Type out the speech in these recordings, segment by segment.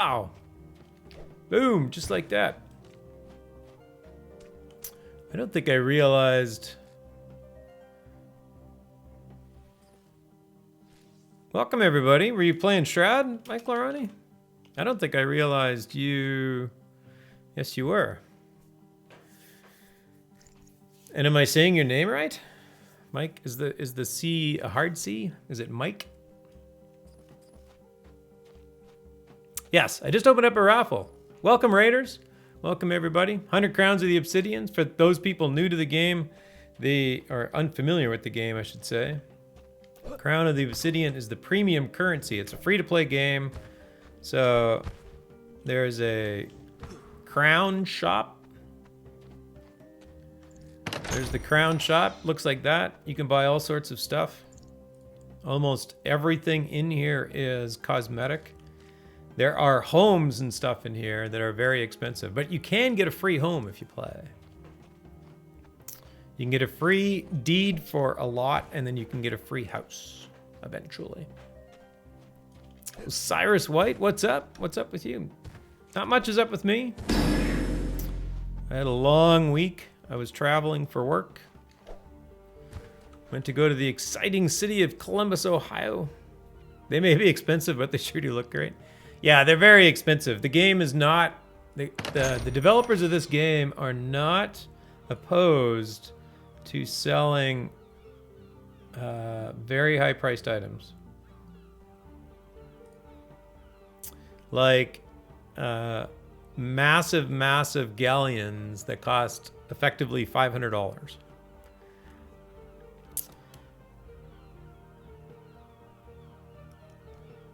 Wow. Boom, just like that. I don't think I realized. Welcome, everybody. Were you playing Shroud, Mike Lorani? I don't think I realized you... Yes, you were. And am I saying your name right? Mike, is the C a hard C? Is it Mike? Yes, I just opened up a raffle. Welcome, Raiders. Welcome, everybody. 100 Crowns of the Obsidians. For those people new to the game, they are unfamiliar with the game, I should say. Crown of the Obsidian is the premium currency. It's a free-to-play game. So there's a crown shop. There's the crown shop. Looks like that. You can buy all sorts of stuff. Almost everything in here is cosmetic. There are homes and stuff in here that are very expensive, but you can get a free home if you play. You can get a free deed for a lot, and then you can get a free house eventually. Cyrus White, what's up? What's up with you? Not much is up with me. I had a long week. I was traveling for work. Went to go to the exciting city of Columbus, Ohio. They may be expensive, but they sure do look great. Yeah, they're very expensive. The game is not... The developers of this game are not opposed to selling very high-priced items. Like massive galleons that cost effectively $500.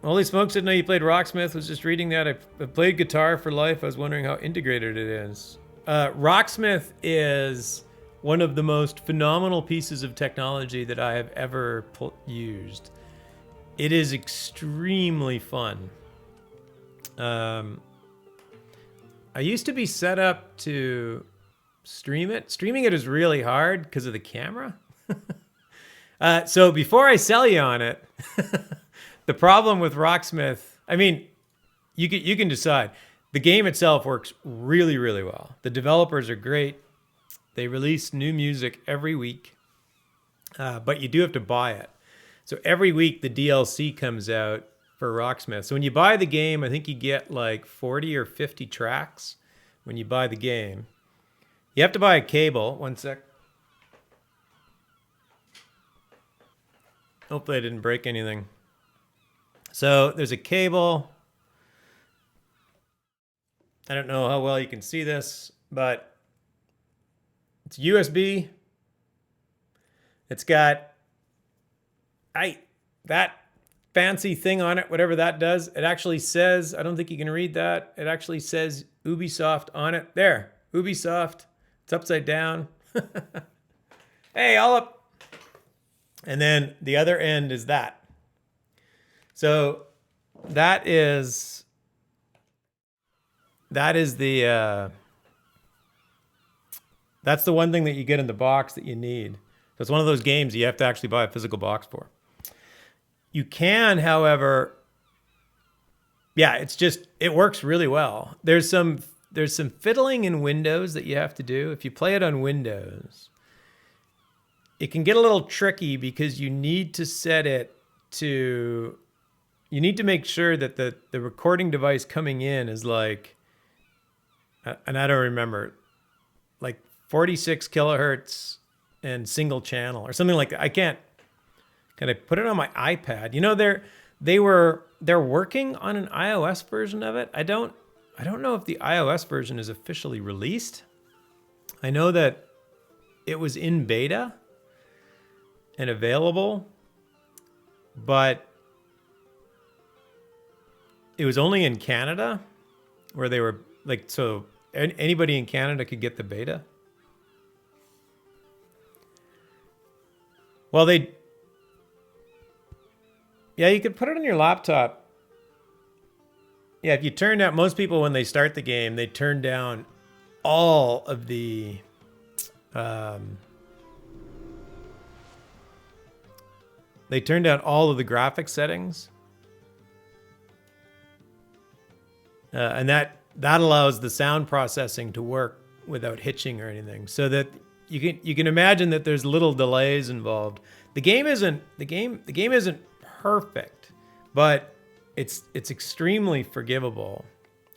Holy smokes, didn't know you played Rocksmith. Was just reading that. I played Guitar for Life. I was wondering how integrated it is. Rocksmith is one of the most phenomenal pieces of technology that I have ever used. It is extremely fun. I used to be set up to stream it. Streaming it is really hard because of the camera. So before I sell you on it, the problem with Rocksmith, I mean, you can decide. The game itself works really well. The developers are great. They release new music every week, but you do have to buy it. So every week the DLC comes out for Rocksmith. So when you buy the game, I think you get like 40 or 50 tracks when you buy the game. You have to buy a cable. One sec. Hopefully I didn't break anything. So there's a cable. I don't know how well you can see this, but it's USB. It's got that fancy thing on it, whatever that does. It actually says, I don't think you can read that. It actually says Ubisoft on it. There, Ubisoft. It's upside down. Hey, all up. And then the other end is that. So that is the that's the one thing that you get in the box that you need. So it's one of those games you have to actually buy a physical box for. You can, however, yeah, it works really well. There's some fiddling in Windows that you have to do. If you play it on Windows, it can get a little tricky because you need to set it to... You need to make sure that the recording device coming in is like, and I don't remember, like 46 kilohertz and single channel or something like that. I can't. Can I put it on my iPad? You know, they're working on an iOS version of it. I don't know if the iOS version is officially released. I know that it was in beta and available, but it was only in Canada where they were like, so anybody in Canada could get the beta. Well, yeah, you could put it on your laptop. Yeah, if you turn down, most people when they start the game, they turn down all of the, they turn down all of the graphics settings. And that allows the sound processing to work without hitching or anything, so that you can imagine that there's little delays involved. The game isn't perfect, but it's extremely forgivable.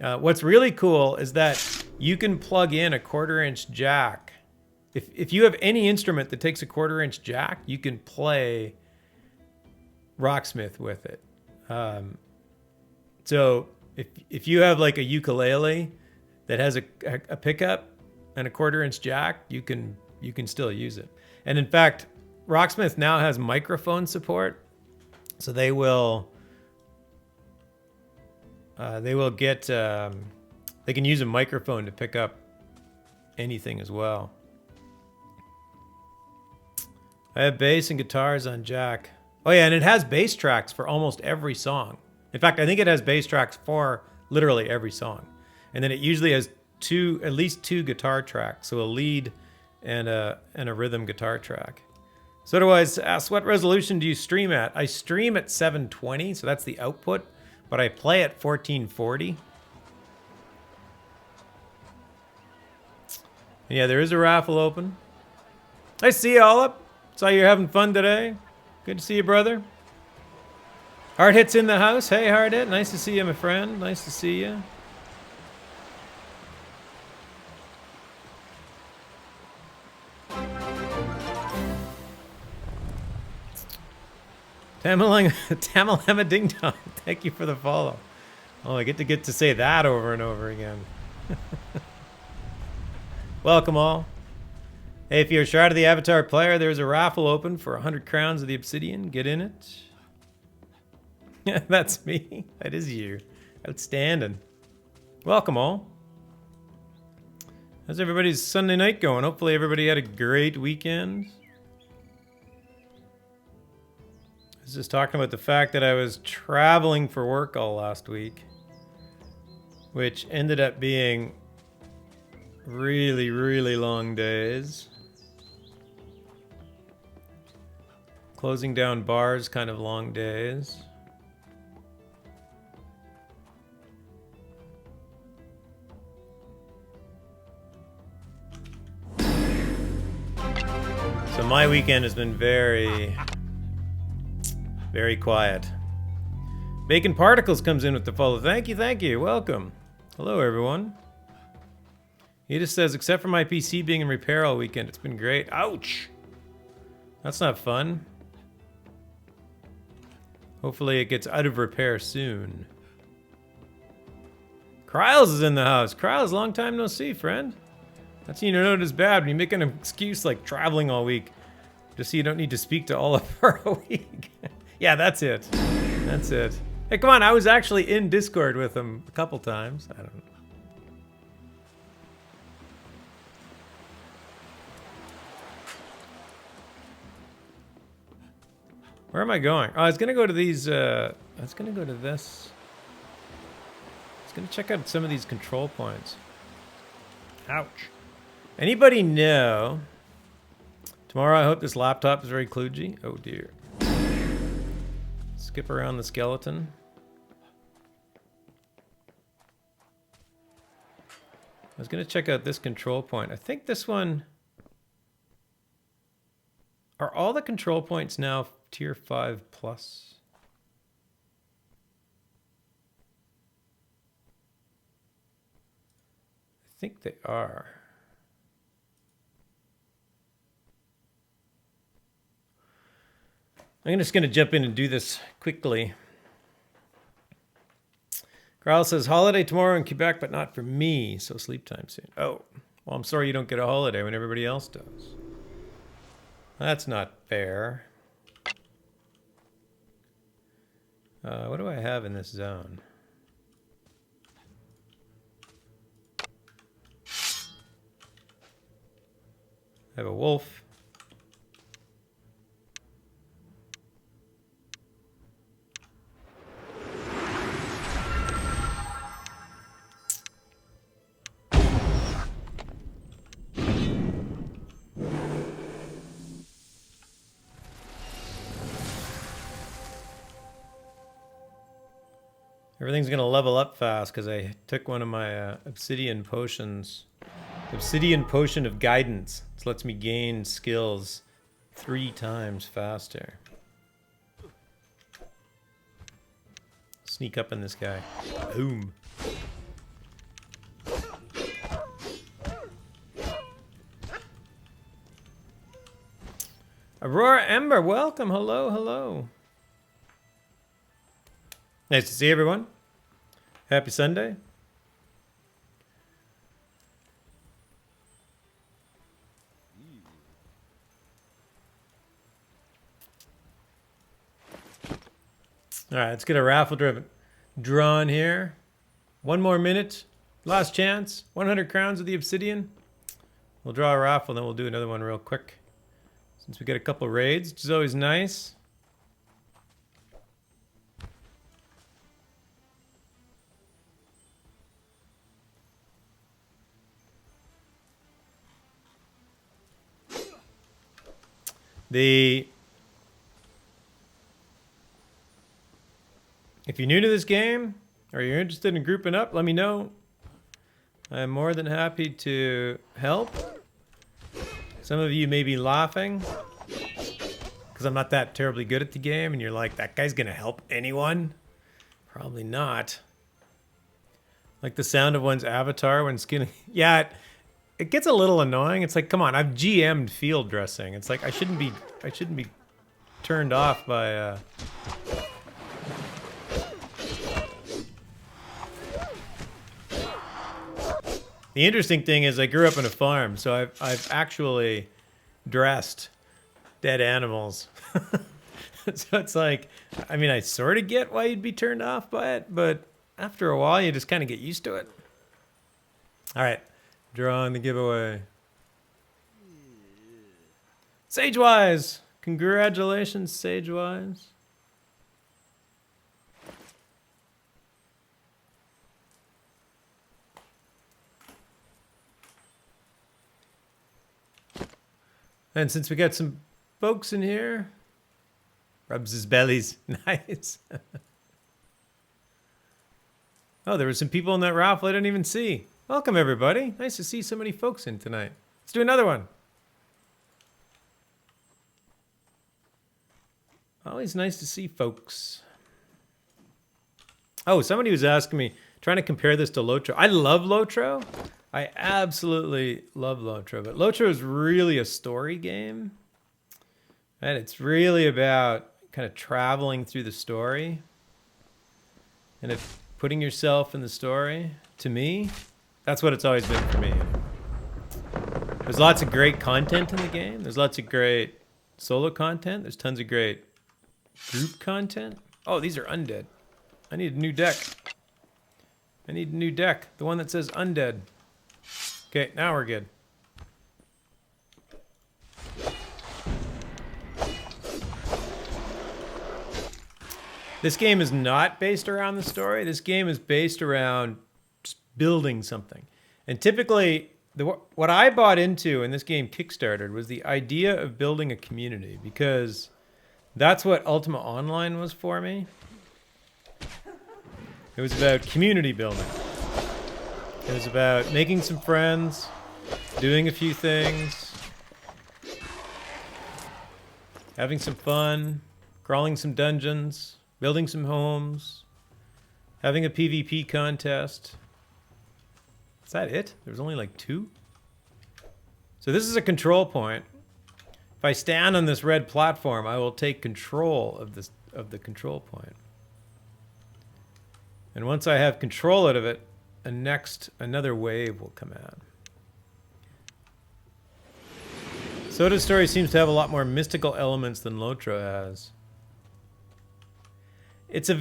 What's really cool is that you can plug in a 1/4-inch jack. If you have any instrument that takes a 1/4-inch jack, you can play Rocksmith with it. So if you have like a ukulele that has a pickup and a 1/4-inch jack, you can still use it. And in fact, Rocksmith now has microphone support, so they will get they can use a microphone to pick up anything as well. I have bass and guitars on jack. Oh yeah, and it has bass tracks for almost every song. In fact, I think it has bass tracks for literally every song. And then it usually has at least two guitar tracks, so a lead and a rhythm guitar track. So otherwise, ask, what resolution do you stream at? I stream at 720, so that's the output, but I play at 1440. And yeah, there is a raffle open. I see you all up. Saw you're having fun today. Good to see you, brother. Hard Hit's in the house. Hey, Hard Hit. Nice to see you, my friend. Nice to see you. Tamalama Ding Dong. Thank you for the follow. Oh, I get to say that over and over again. Welcome all. Hey, if you're a Shroud of the Avatar player, there's a raffle open for 100 crowns of the obsidian. Get in it. Yeah, that's me. That is you. Outstanding. Welcome all. How's everybody's Sunday night going? Hopefully everybody had a great weekend. I was just talking about the fact that I was traveling for work all last week, which ended up being really, really long days. Closing down bars, kind of long days. So my weekend has been very, very quiet. Bacon Particles comes in with the follow. Thank you, welcome. Hello everyone. He just says, except for my PC being in repair all weekend, it's been great. Ouch! That's not fun. Hopefully it gets out of repair soon. Kryles is in the house. Kryles, long time no see, friend. That's you know it is bad when you make an excuse like traveling all week, just so you don't need to speak to all of her a week. Yeah, that's it. That's it. Hey, come on, I was actually in Discord with him a couple times. I don't know. Where am I going? Oh, I was gonna go to these, I was gonna go to this. I was gonna check out some of these control points. Ouch. Anybody know? Tomorrow I hope this laptop is very kludgy. Oh dear. Skip around the skeleton. I was gonna check out this control point. I think this one... Are all the control points now tier 5 plus? I think they are. I'm just going to jump in and do this quickly. Carl says, holiday tomorrow in Quebec, but not for me, so sleep time soon. Oh, well, I'm sorry you don't get a holiday when everybody else does. That's not fair. What do I have in this zone? I have a wolf. Everything's gonna level up fast because I took one of my obsidian potions. Obsidian potion of guidance. This lets me gain skills 3 times faster. Sneak up on this guy. Boom. Aurora Ember, welcome. Hello, hello. Nice to see everyone. Happy Sunday. All right, let's get a raffle drawn here. 1 more minute. Last chance. 100 crowns of the obsidian. We'll draw a raffle, then we'll do another one real quick. Since we get a couple raids, which is always nice. If you're new to this game, or you're interested in grouping up, let me know. I'm more than happy to help. Some of you may be laughing, because I'm not that terribly good at the game, and you're like, that guy's gonna help anyone? Probably not. Like the sound of one's avatar when skinning. Yeah, it gets a little annoying. It's like, come on, I've GM'd field dressing. It's like I shouldn't be turned off by The interesting thing is I grew up on a farm, so I've actually dressed dead animals. So it's like, I mean, I sort of get why you'd be turned off by it, but after a while you just kind of get used to it. All right, drawing the giveaway. Sagewise! Congratulations, Sagewise. And since we got some folks in here, rubs his bellies. Nice. Oh, there were some people in that raffle I didn't even see. Welcome, everybody. Nice to see so many folks in tonight. Let's do another one. Always nice to see folks. Oh, somebody was asking me, trying to compare this to Lotro. I love Lotro. I absolutely love Lotro, but Lotro is really a story game. And it's really about kind of traveling through the story. And if putting yourself in the story, to me, that's what it's always been for me. There's lots of great content in the game. There's lots of great solo content. There's tons of great group content. Oh, these are undead. I need a new deck. I need a new deck. The one that says undead. Okay, now we're good. This game is not based around the story. This game is based around just building something. And typically, what I bought into in this game Kickstarted was the idea of building a community, because that's what Ultima Online was for me. It was about community building. It was about making some friends, doing a few things, having some fun, crawling some dungeons, building some homes, having a PvP contest. Is that it? There was only like 2? So this is a control point. If I stand on this red platform, I will take control of the control point. And once I have control out of it, another wave will come out. Soda's story seems to have a lot more mystical elements than Lotro has. It's a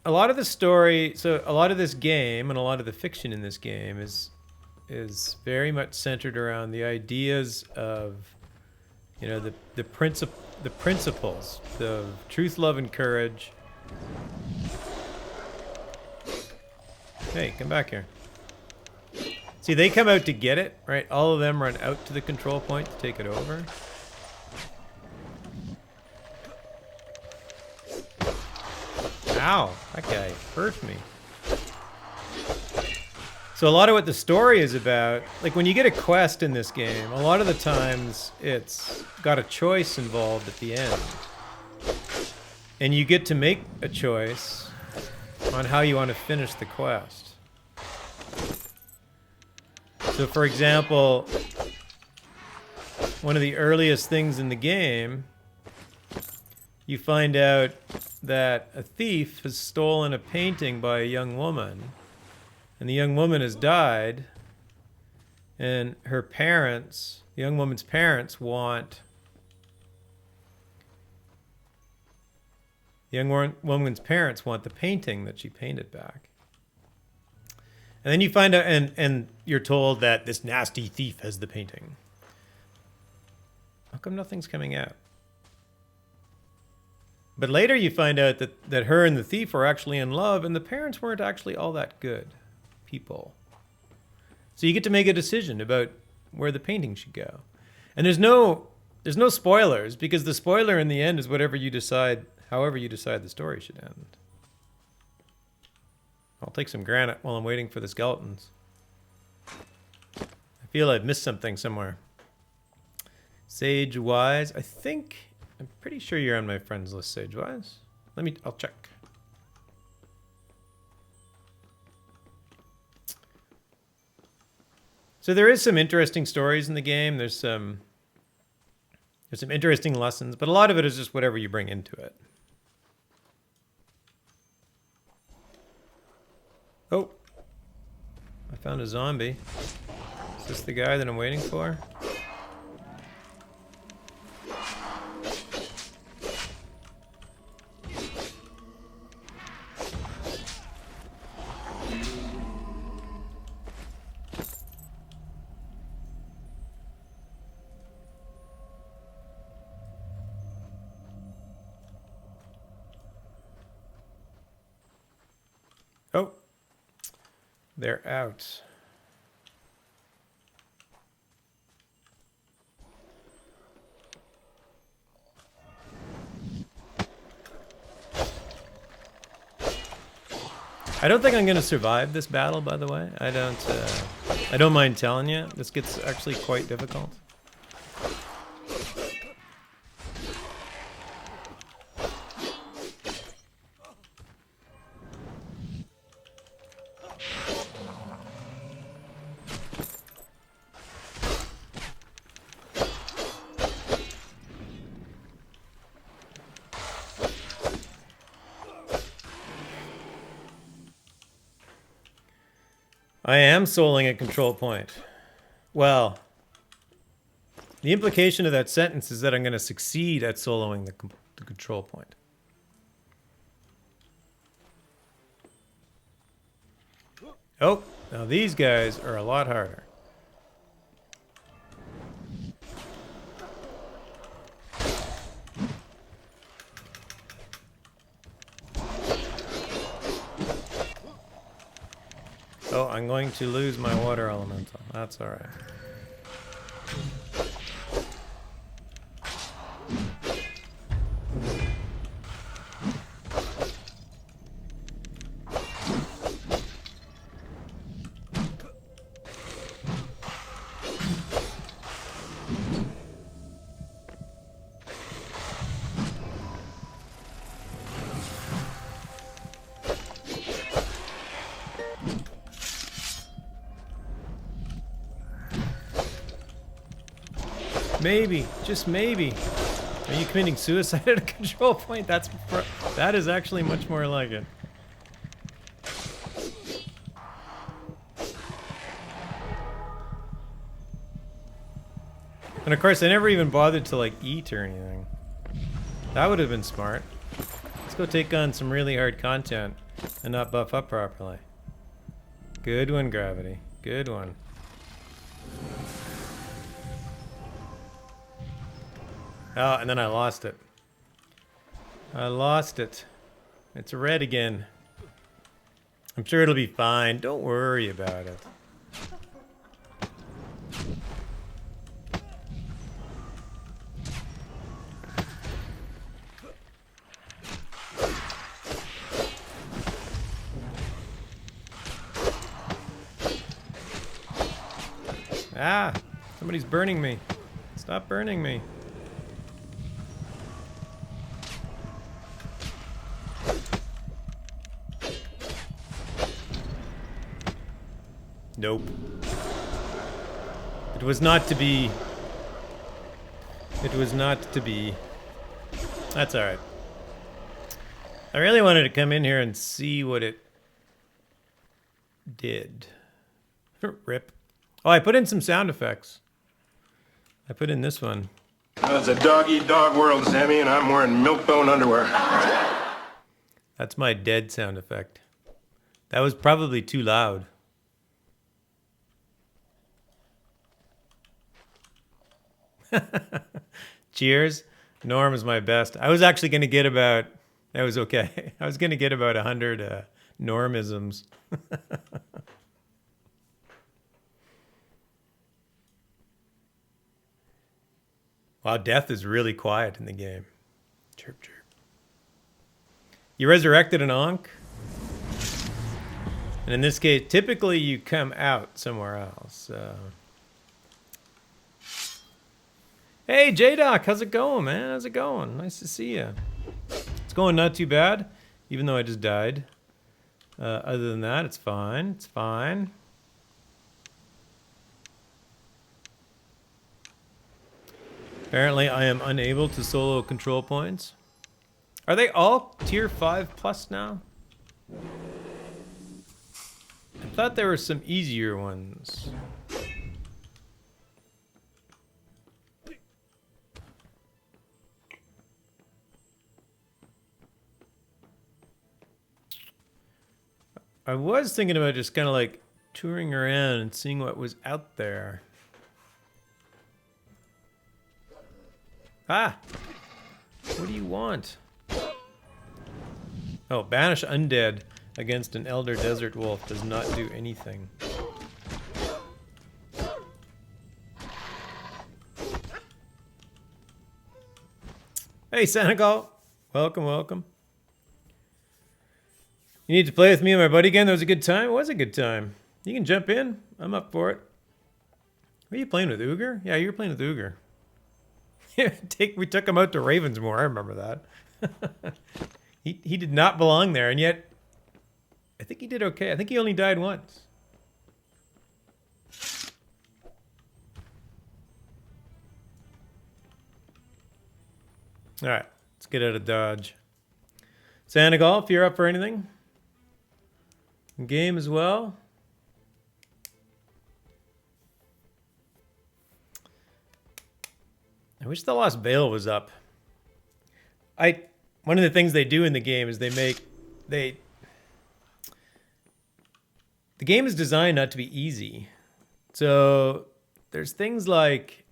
lot of the story, so a lot of this game and a lot of the fiction in this game is very much centered around the ideas of, you know, the principles, the truth, love, and courage. Hey, come back here. See, they come out to get it, right? All of them run out to the control point to take it over. Ow, that guy hurt me. So a lot of what the story is about, like when you get a quest in this game, a lot of the times it's got a choice involved at the end. And you get to make a choice on how you want to finish the quest. So for example, one of the earliest things in the game, you find out that a thief has stolen a painting by a young woman, and the young woman has died, and her parents, the young woman's parents, want the young woman's parents want the painting that she painted back. And then you find out, and you're told that this nasty thief has the painting. How come nothing's coming out? But later you find out that her and the thief are actually in love, and the parents weren't actually all that good people. So you get to make a decision about where the painting should go. And there's no spoilers, because the spoiler in the end is whatever you decide, however you decide the story should end. I'll take some granite while I'm waiting for the skeletons. I feel I've missed something somewhere. Sage Wise, I'm pretty sure you're on my friends list, Sage Wise. I'll check. So there is some interesting stories in the game. There's some interesting lessons, but a lot of it is just whatever you bring into it. Oh, I found a zombie. Is this the guy that I'm waiting for? Oh, they're out. I don't think I'm going to survive this battle, by the way. I don't mind telling you. This gets actually quite difficult. I am souling a control point. Well, the implication of that sentence is that I'm going to succeed at soloing the control point. Oh, now these guys are a lot harder. Oh, I'm going to lose my water elemental. That's all right. Maybe, just maybe. Are you committing suicide at a control point? That is actually much more like it. And of course, I never even bothered to like eat or anything. That would have been smart. Let's go take on some really hard content and not buff up properly. Good one, Gravity. Good one. Oh, and then I lost it. I lost it. It's red again. I'm sure it'll be fine. Don't worry about it. Ah! Somebody's burning me. Stop burning me. Nope. It was not to be. It was not to be. That's alright. I really wanted to come in here and see what it did. Rip. Oh, I put in some sound effects. I put in this one. It's a dog-eat-dog world, Sammy, and I'm wearing milk-bone underwear. That's my dead sound effect. That was probably too loud. Cheers. Norm is my best. I was actually going to get about... That was okay. I was going to get about 100 Normisms. Wow, death is really quiet in the game. Chirp, chirp. You resurrected an Ankh. And in this case, typically you come out somewhere else. Hey, J-Doc, how's it going, man? How's it going? Nice to see you. It's going not too bad, even though I just died. Other than that, it's fine. It's fine. Apparently, I am unable to solo control points. Are they all tier 5 plus now? I thought there were some easier ones. I was thinking about just kind of like touring around and seeing what was out there. Ah! What do you want? Oh, banish undead against an elder desert wolf does not do anything. Hey, Senegal! Welcome, welcome. You need to play with me and my buddy again? That was a good time? It was a good time. You can jump in. I'm up for it. Are you playing with Uger? Yeah, you were playing with Uger. We took him out to Ravensmoor. I remember that. He did not belong there, and yet I think he did okay. I think he only died once. All right, let's get out of Dodge. Senegal, if you're up for anything. Game as well. I wish the Lost Veil was up. One of the things they do in the game is the game is designed not to be easy. So there's things like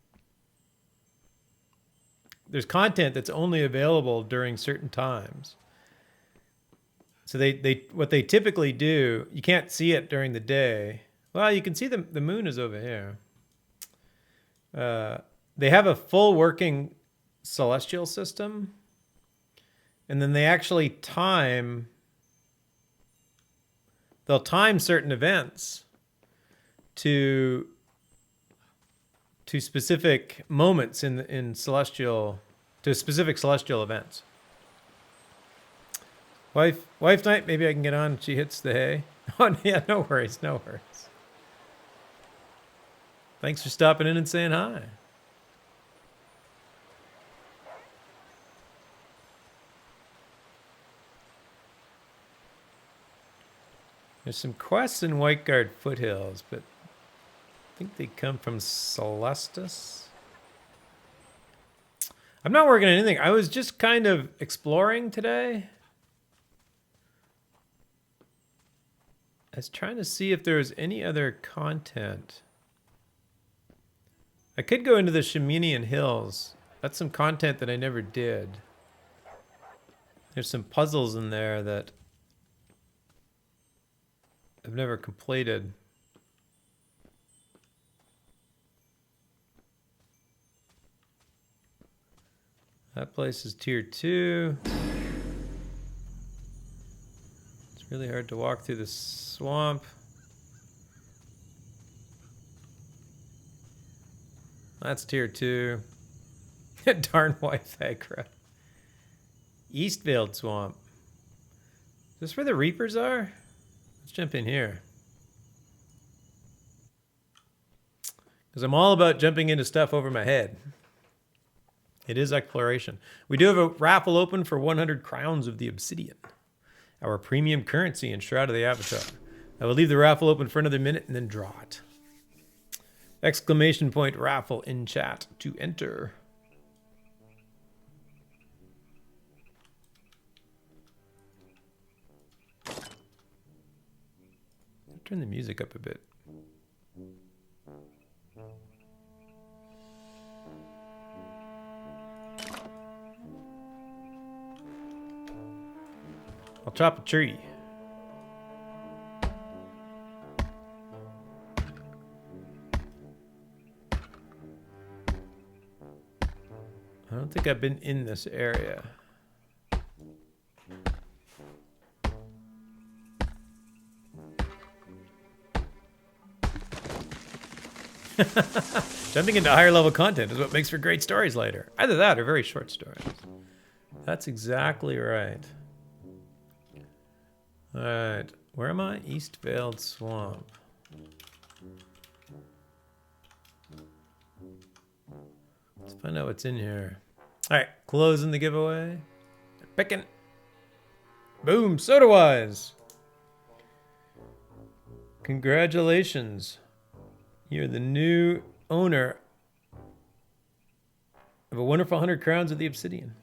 there's content that's only available during certain times. So what they typically do, you can't see it during the day. Well, you can see the moon is over here. They have a full working celestial system, and then they actually they'll time certain events to specific moments to specific celestial events. Wife night, maybe I can get on. She hits the hay. Oh, yeah, no worries, no worries. Thanks for stopping in and saying hi. There's some quests in Whiteguard Foothills, but I think they come from Celestis. I'm not working on anything. I was just kind of exploring today. I was trying to see if there was any other content. I could go into the Sheminian Hills. That's some content that I never did. There's some puzzles in there that I've never completed. That place is tier 2. It's really hard to walk through the swamp. That's tier 2. Darn wife aggro. Eastfield Swamp. Is this where the Reapers are? Let's jump in here. Because I'm all about jumping into stuff over my head. It is exploration. We do have a raffle open for 100 crowns of the obsidian, our premium currency in Shroud of the Avatar. I will leave the raffle open for another minute and then draw it. Exclamation point raffle in chat to enter. Turn the music up a bit. I'll chop a tree. I don't think I've been in this area. Jumping into higher level content is what makes for great stories later. Either that or very short stories. That's exactly right. Alright, where am I? Eastfield Swamp. Let's find out what's in here. Alright, closing the giveaway. Picking. Boom, soda-wise. Congratulations. You're the new owner of a wonderful 100 crowns of the obsidian.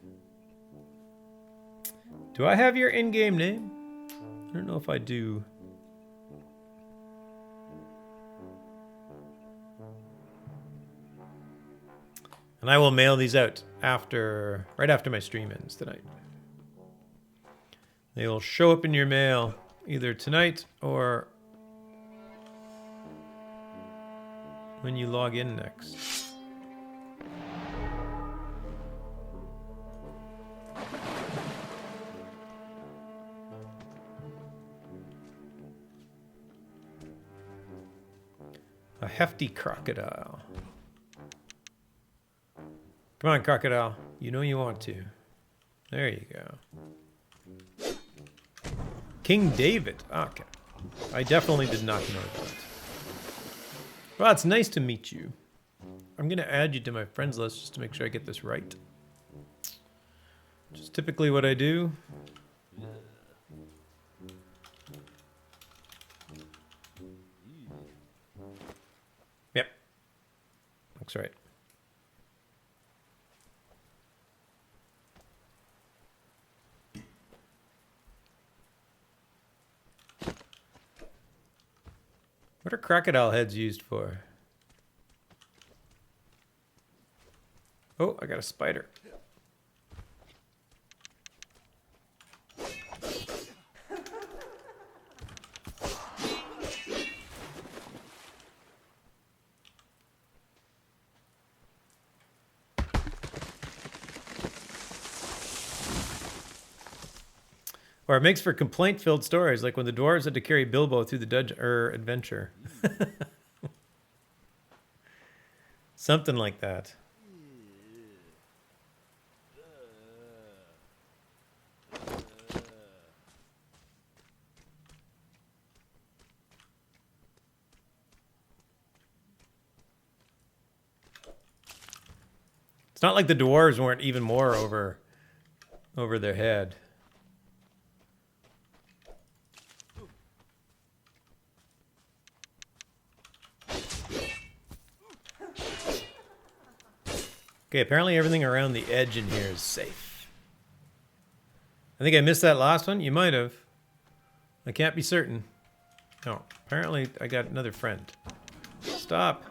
Do I have your in-game name? I don't know if I do. And I will mail these out right after my stream ends tonight. They will show up in your mail either tonight or when you log in next. A hefty crocodile. Come on, crocodile. You know you want to. There you go. King David. Okay. I definitely did not know that. Well, it's nice to meet you. I'm going to add you to my friends list just to make sure I get this right. Which is typically what I do. Yep. Looks right. What are crocodile heads used for? Oh, I got a spider. Or it makes for complaint-filled stories, like when the dwarves had to carry Bilbo through the dungeon adventure. Something like that. It's not like the dwarves weren't even more over their head. Okay, apparently everything around the edge in here is safe. I think I missed that last one. You might have. I can't be certain. No, apparently I got another friend. Stop.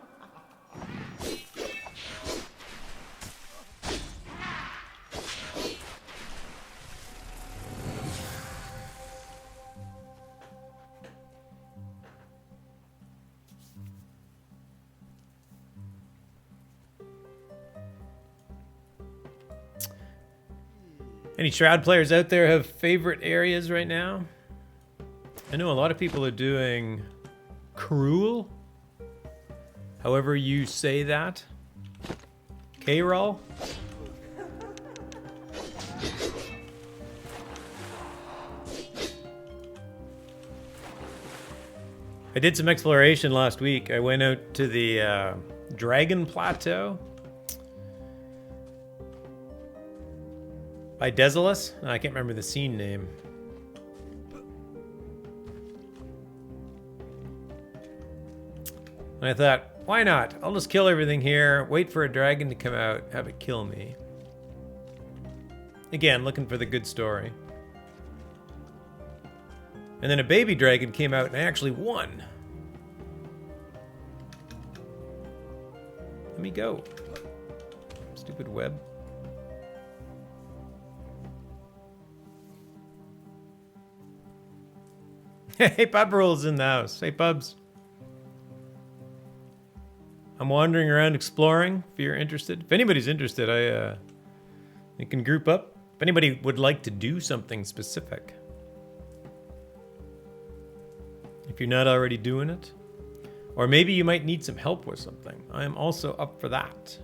Any Shroud players out there have favorite areas right now? I know a lot of people are doing Cruel, however you say that. K-roll? I did some exploration last week. I went out to the Dragon Plateau by Desolus. I can't remember the scene name. And I thought, why not? I'll just kill everything here, wait for a dragon to come out, have it kill me. Again, looking for the good story. And then a baby dragon came out and I actually won. Let me go. Stupid web. Hey, Pub Rule's in the house. Hey, Pubs. I'm wandering around exploring, if you're interested. If anybody's interested, you can group up. If anybody would like to do something specific. If you're not already doing it. Or maybe you might need some help with something. I am also up for that.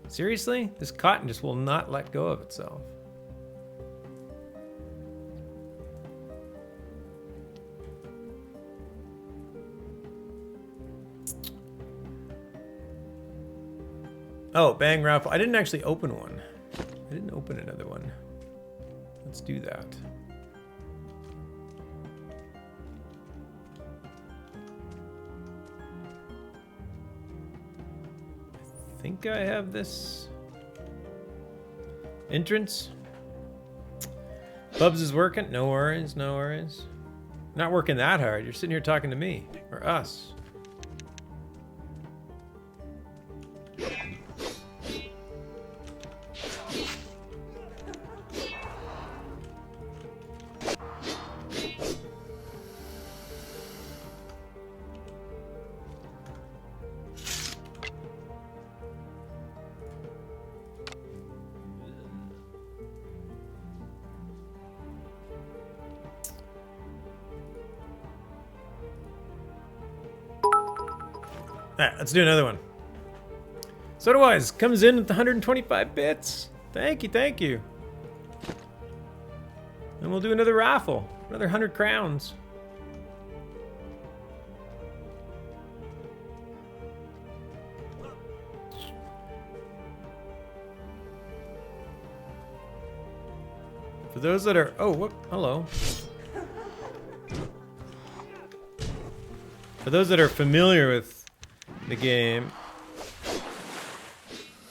Seriously? This cotton just will not let go of itself. Oh, Bang Raffle. I didn't actually open one. I didn't open another one. Let's do that. I think I have this entrance. Bubs is working. No worries, no worries. Not working that hard. You're sitting here talking to me or us. Alright, let's do another one. Sodawise comes in with 125 bits. Thank you, thank you. And we'll do another raffle. Another 100 crowns. For those that are... Oh, whoop, hello. For those that are familiar with the game,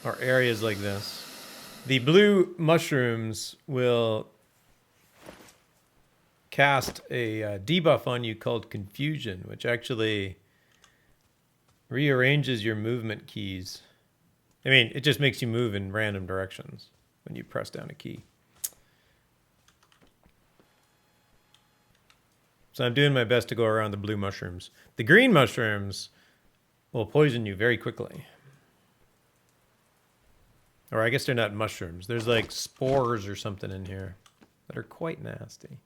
or areas like this, the blue mushrooms will cast a debuff on you called Confusion, which actually rearranges your movement keys. I mean, it just makes you move in random directions when you press down a key. So I'm doing my best to go around the blue mushrooms. The green mushrooms will poison you very quickly. Or I guess they're not mushrooms. There's like spores or something in here that are quite nasty.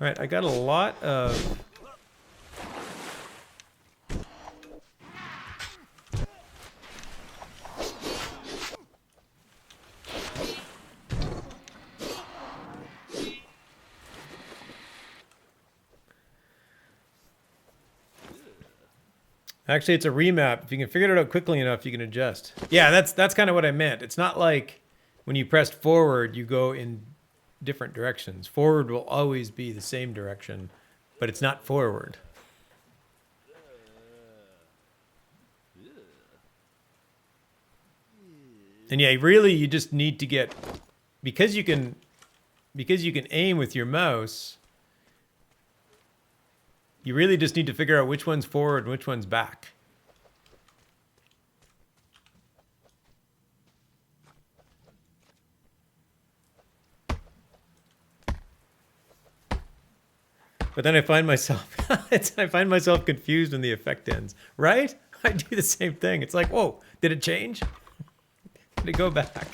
Alright, I got a lot of... Actually, it's a remap. If you can figure it out quickly enough, you can adjust. Yeah, that's kind of what I meant. It's not like when you pressed forward, you go in different directions. Forward will always be the same direction, but it's not forward. And yeah, really, you just need to get... Because you can aim with your mouse... You really just need to figure out which one's forward and which one's back. But then I find myself confused when the effect ends. Right? I do the same thing. It's like, whoa, did it change? Did it go back?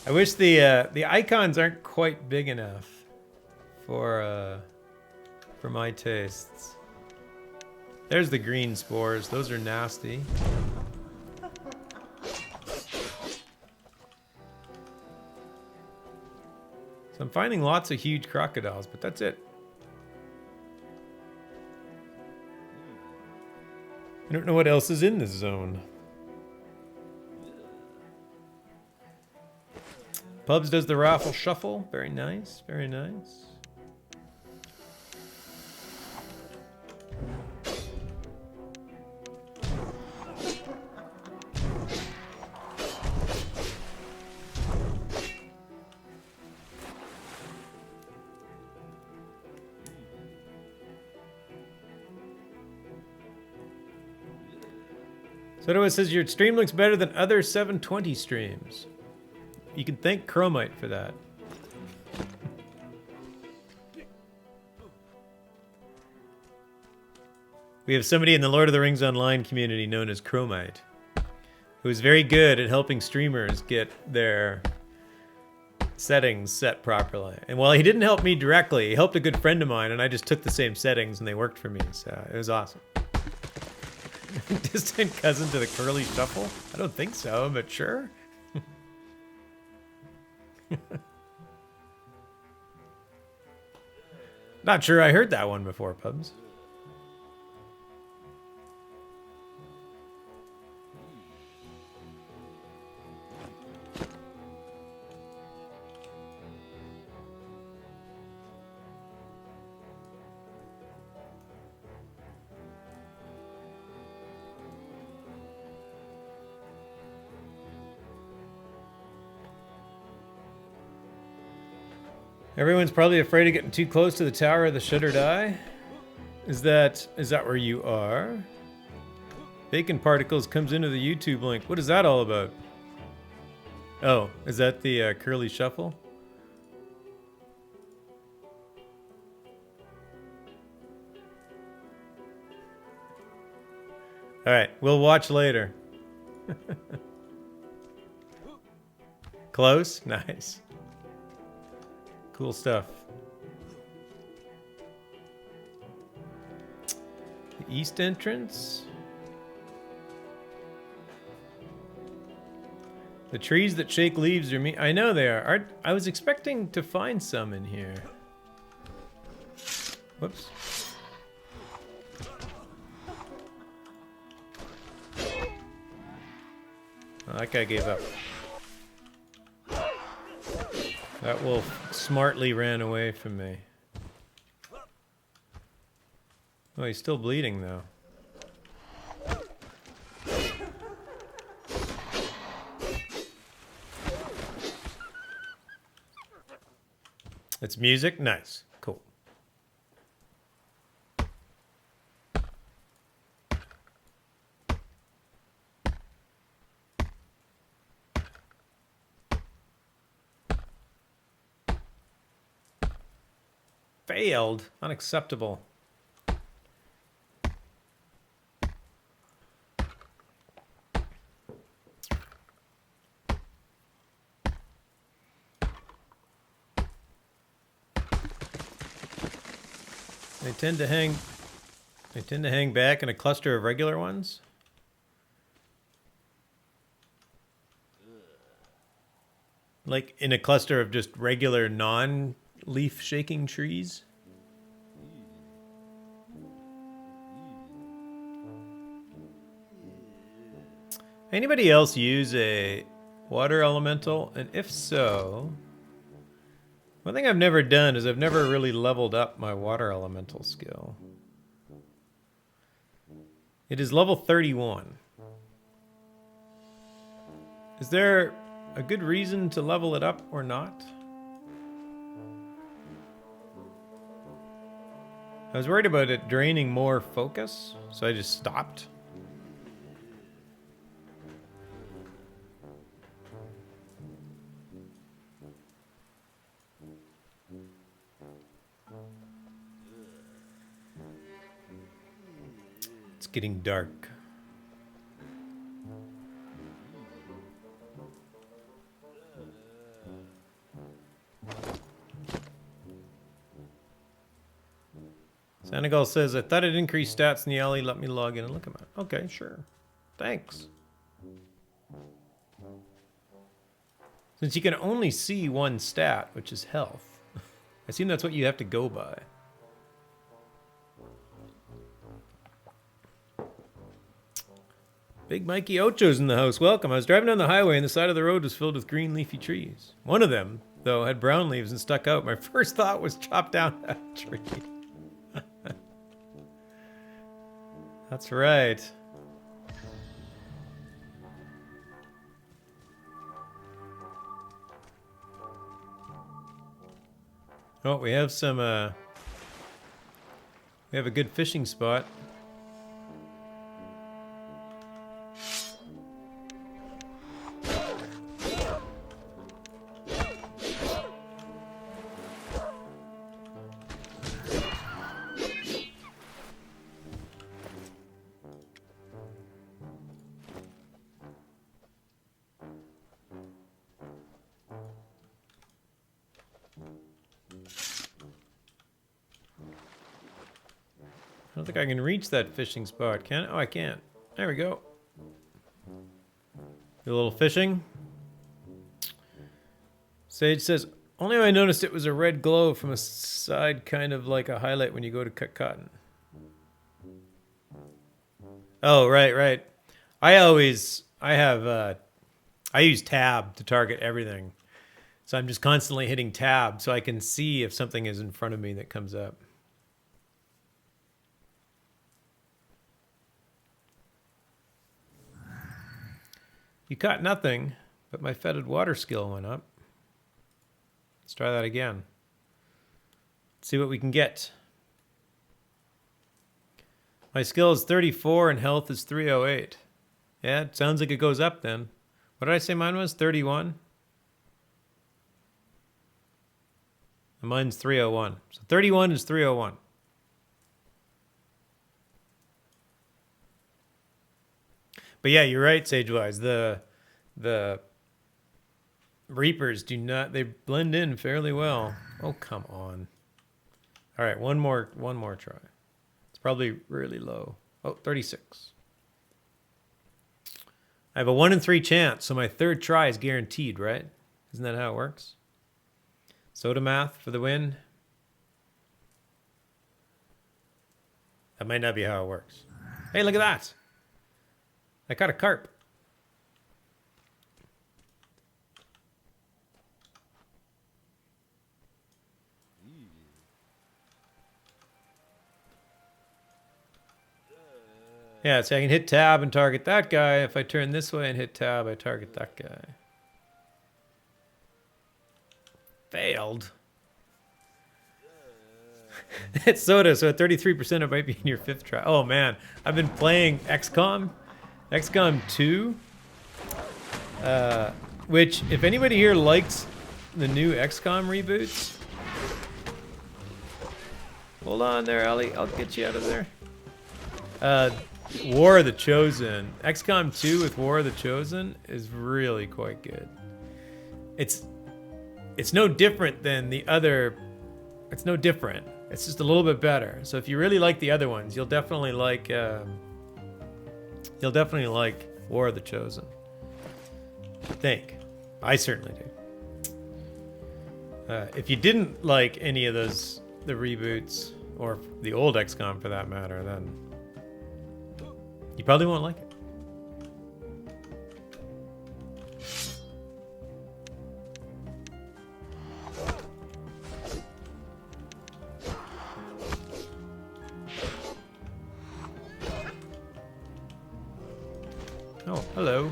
I wish the icons aren't quite big enough for my tastes. There's the green spores. Those are nasty. So I'm finding lots of huge crocodiles, but that's it. I don't know what else is in this zone. Pubs does the raffle shuffle. Very nice, very nice. So it says your stream looks better than other 720 streams. You can thank Chromite for that. We have somebody in the Lord of the Rings Online community known as Chromite, who is very good at helping streamers get their settings set properly. And while he didn't help me directly, he helped a good friend of mine, and I just took the same settings and they worked for me. So it was awesome. Distant cousin to the curly shuffle? I don't think so, but sure. Not sure I heard that one before, Pubs. Everyone's probably afraid of getting too close to the Tower of the Shuttered Eye. Is that where you are? Bacon Particles comes into the YouTube link. What is that all about? Oh, is that the curly shuffle? All right, we'll watch later. Close? Nice. Cool stuff. The east entrance. The trees that shake leaves are me. I know they are. I was expecting to find some in here. Whoops. Oh, that guy gave up. That wolf smartly ran away from me. Oh, he's still bleeding, though. It's music? Nice. Cool. Failed. Unacceptable. They tend to hang back in a cluster of regular ones. Like in a cluster of just regular non-leaf shaking trees. Anybody else use a water elemental? And if so, one thing I've never done is I've never really leveled up my water elemental skill. It is level 31. Is there a good reason to level it up or not? I was worried about it draining more focus, so I just stopped. It's getting dark. Senegal says, I thought it increased stats in the alley. Let me log in and look at them. Okay, sure. Thanks. Since you can only see one stat, which is health, I assume that's what you have to go by. Big Mikey Ocho's in the house. Welcome. I was driving down the highway and the side of the road was filled with green leafy trees. One of them, though, had brown leaves and stuck out. My first thought was chop down that tree. That's right. Oh, we have some, we have a good fishing spot. I don't think I can reach that fishing spot, can I? Oh, I can't. There we go. Do a little fishing. Sage says, only I noticed it was a red glow from a side, kind of like a highlight when you go to cut cotton. Oh, right. I use tab to target everything. So I'm just constantly hitting tab so I can see if something is in front of me that comes up. You caught nothing, but my fetid water skill went up. Let's try that again. Let's see what we can get. My skill is 34 and health is 308. Yeah, it sounds like it goes up then. What did I say mine was? 31? And mine's 301. So 31 is 301. But yeah, you're right, Sagewise. The Reapers do not, they blend in fairly well. Oh, come on. All right, one more try. It's probably really low. Oh, 36. I have a 1 in 3 chance, so my third try is guaranteed, right? Isn't that how it works? Soda math for the win. That might not be how it works. Hey, look at that. I caught a carp. Yeah, so I can hit tab and target that guy. If I turn this way and hit tab, I target that guy. Failed. It's soda, so at 33% it might be in your 5th try. Oh man, I've been playing XCOM 2, which if anybody here likes the new XCOM reboots, hold on there, Ellie, I'll get you out of there. War of the Chosen, XCOM 2 with War of the Chosen is really quite good. It's no different than the other. It's no different. It's just a little bit better. So if you really like the other ones, you'll definitely like War of the Chosen. I think. I certainly do. If you didn't like any of those, the reboots, or the old XCOM for that matter, then you probably won't like it. Oh, hello.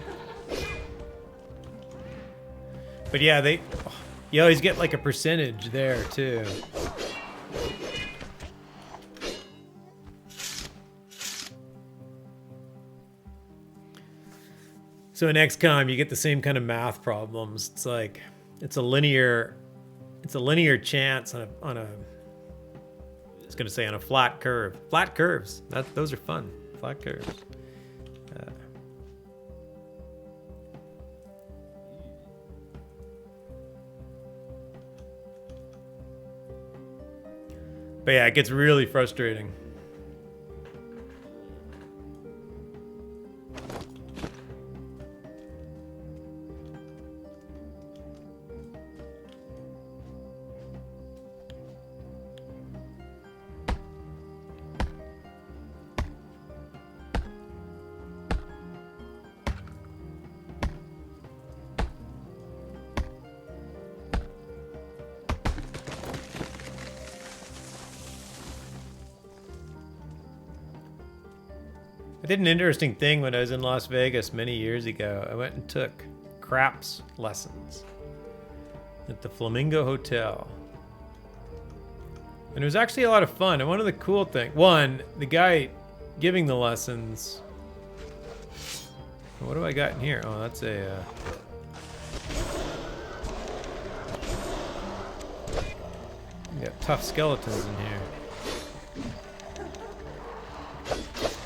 But yeah, you always get like a percentage there too. So in XCOM, you get the same kind of math problems. It's like it's a linear chance on a I was gonna say on a flat curve. Flat curves. Those are fun. Flat curves. But yeah, it gets really frustrating. I did an interesting thing when I was in Las Vegas many years ago. I went and took craps lessons at the Flamingo Hotel. And it was actually a lot of fun. And one of the cool things, one, the guy giving the lessons. What do I got in here? Oh, that's a. Yeah, tough skeletons in here.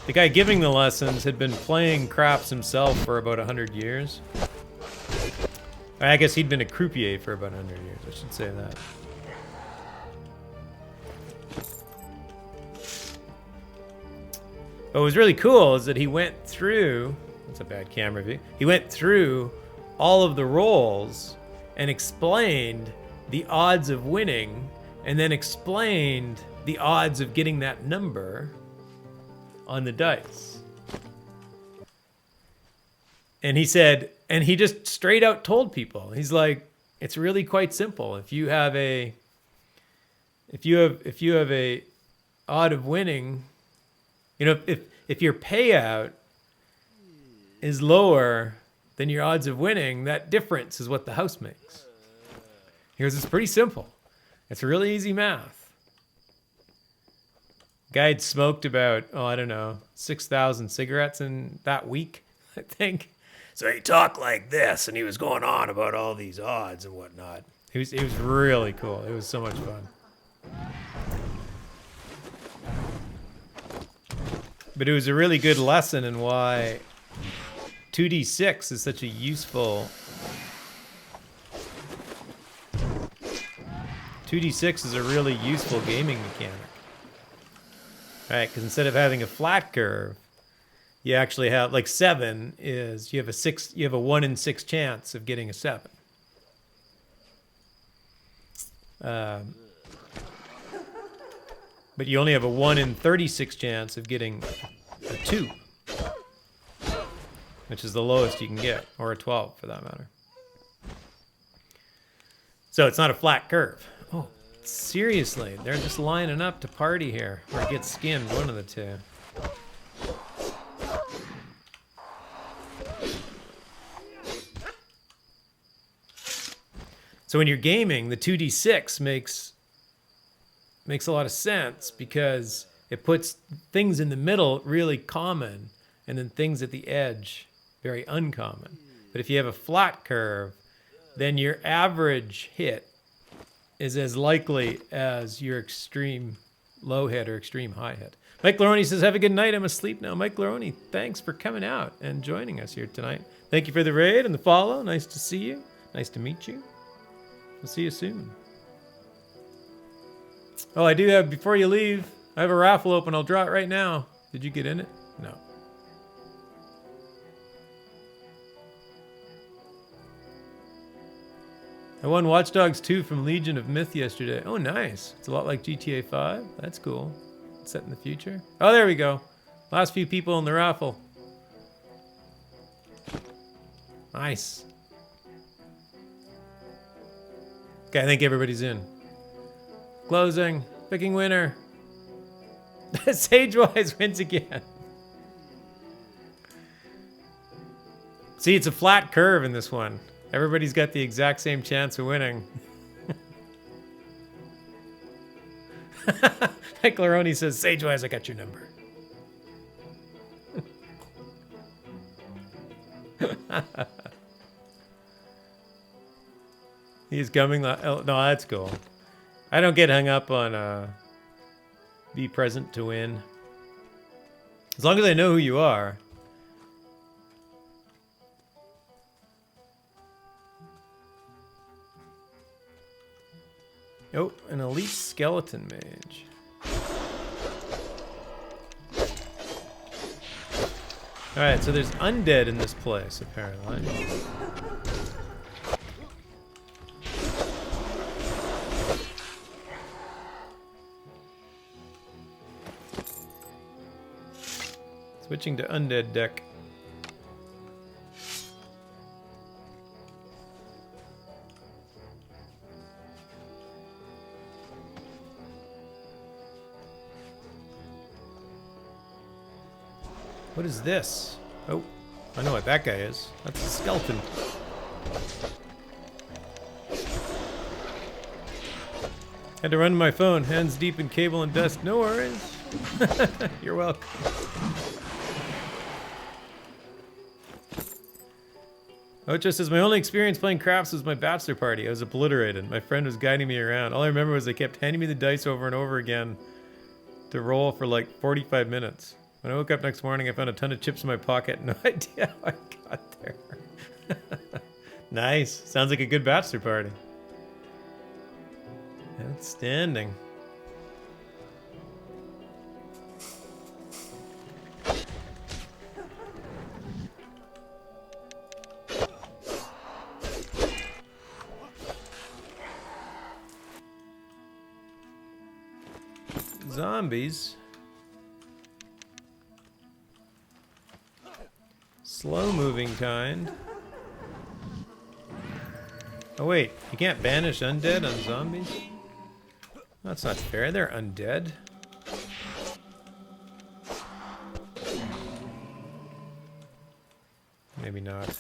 The guy giving the lessons had been playing craps himself for about 100 years. I guess he'd been a croupier for about 100 years, I should say that. But what was really cool is that he went through, that's a bad camera view, he went through all of the rolls and explained the odds of winning, and then explained the odds of getting that number on the dice. And he said, and he just straight out told people, he's like, it's really quite simple. If you have a odd of winning, you know, if your payout is lower than your odds of winning, that difference is what the house makes. He goes, it's pretty simple. It's really easy math. Guy had smoked about, I don't know, 6,000 cigarettes in that week, I think. So he talked like this, and he was going on about all these odds and whatnot. It was really cool. It was so much fun. But it was a really good lesson in why 2d6 is such a useful... 2d6 is a really useful gaming mechanic. Right, because instead of having a flat curve, you actually have, like 7 is, you have a 1 in 6 chance of getting a 7. But you only have a 1 in 36 chance of getting a 2, which is the lowest you can get, or a 12 for that matter. So it's not a flat curve. Oh, seriously, they're just lining up to party here, or get skinned, one of the two. So when you're gaming, the 2d6 makes a lot of sense because it puts things in the middle really common and then things at the edge very uncommon. But if you have a flat curve, then your average hit is as likely as your extreme low hit or extreme high hit. Mike Laroni says, have a good night. I'm asleep now. Mike Laroni, thanks for coming out and joining us here tonight. Thank you for the raid and the follow. Nice to see you. Nice to meet you. We'll see you soon. Oh, I do have, before you leave, I have a raffle open. I'll draw it right now. Did you get in it? No. I won Watch Dogs 2 from Legion of Myth yesterday. Oh, nice. It's a lot like GTA 5. That's cool. It's set in the future. Oh, there we go. Last few people in the raffle. Nice. Okay, I think everybody's in. Closing. Picking winner. Sagewise wins again. See, it's a flat curve in this one. Everybody's got the exact same chance of winning. Mike Laroni says, Sagewise, I got your number. He's coming. No, that's cool. I don't get hung up on be present to win. As long as I know who you are. Oh, an elite skeleton mage. Alright, so there's undead in this place, apparently. Switching to undead deck. What is this? Oh, I know what that guy is. That's a skeleton. Had to run to my phone, hands deep in cable and dust. No worries. You're welcome. Ocha says, my only experience playing craps was my bachelor party. I was obliterated. My friend was guiding me around. All I remember was they kept handing me the dice over and over again to roll for like 45 minutes. When I woke up next morning, I found a ton of chips in my pocket. No idea how I got there. Nice. Sounds like a good bachelor party. Outstanding. Zombies. Slow moving kind. Oh wait, you can't banish undead on zombies? That's not fair, they're undead. Maybe not.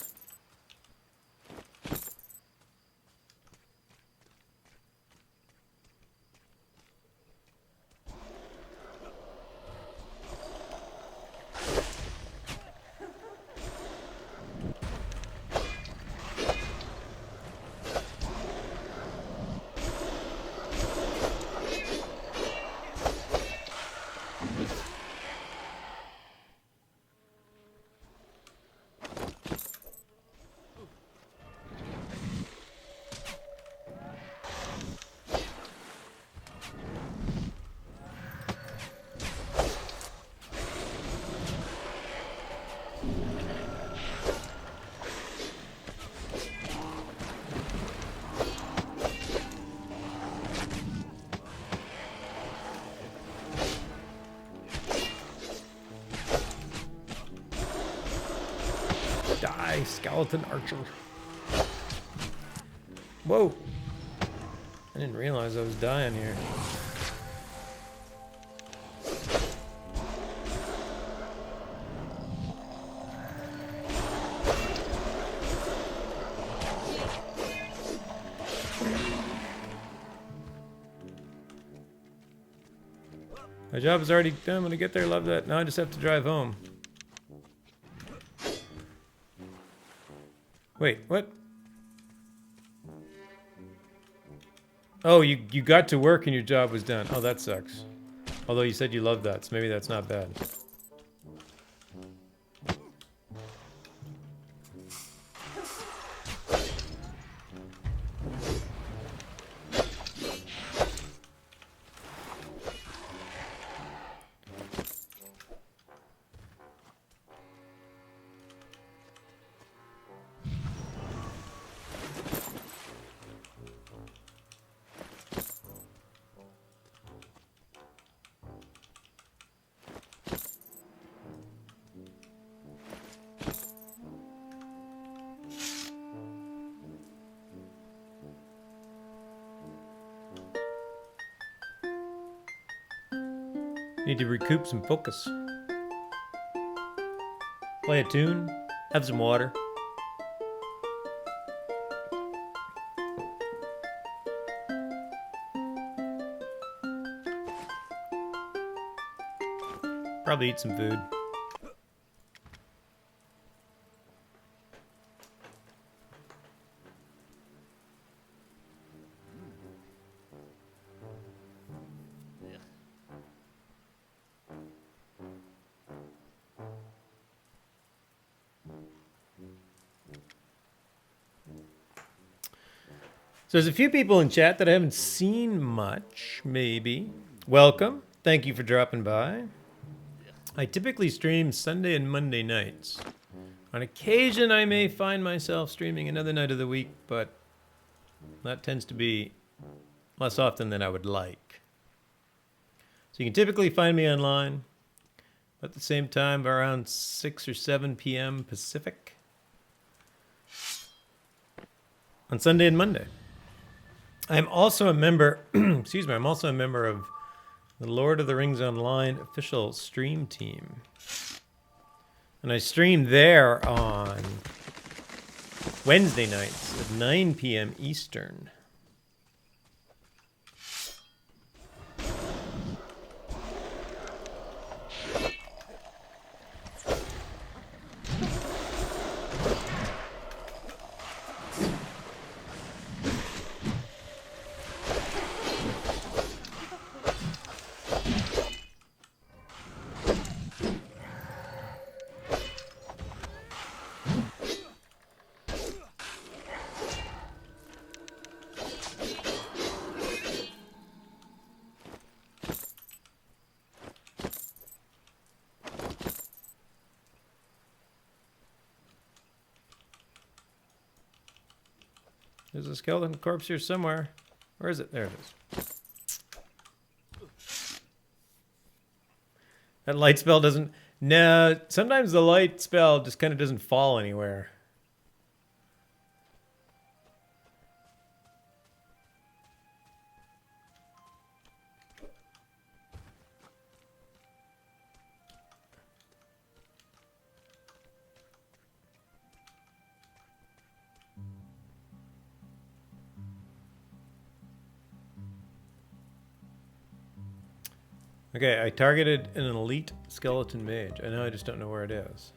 Die, skeleton archer. Whoa! I didn't realize I was dying here. My job is already done. When I get there, love that. Now I just have to drive home. Wait, what? Oh, you got to work and your job was done. Oh, that sucks. Although you said you loved that, so maybe that's not bad. Need to recoup some focus. Play a tune, have some water. Probably eat some food. So there's a few people in chat that I haven't seen much, maybe. Welcome. Thank you for dropping by. I typically stream Sunday and Monday nights. On occasion, I may find myself streaming another night of the week, but that tends to be less often than I would like. So you can typically find me online at the same time around 6 or 7 p.m. Pacific on Sunday and Monday. I'm also a member, excuse me, I'm also a member of the Lord of the Rings Online official stream team. And I stream there on Wednesday nights at 9 p.m. Eastern. There's a skeleton corpse here somewhere. Where is it? There it is. That light spell doesn't... No, sometimes the light spell just kind of doesn't fall anywhere. Okay, I targeted an elite skeleton mage. I know, I just don't know where it is.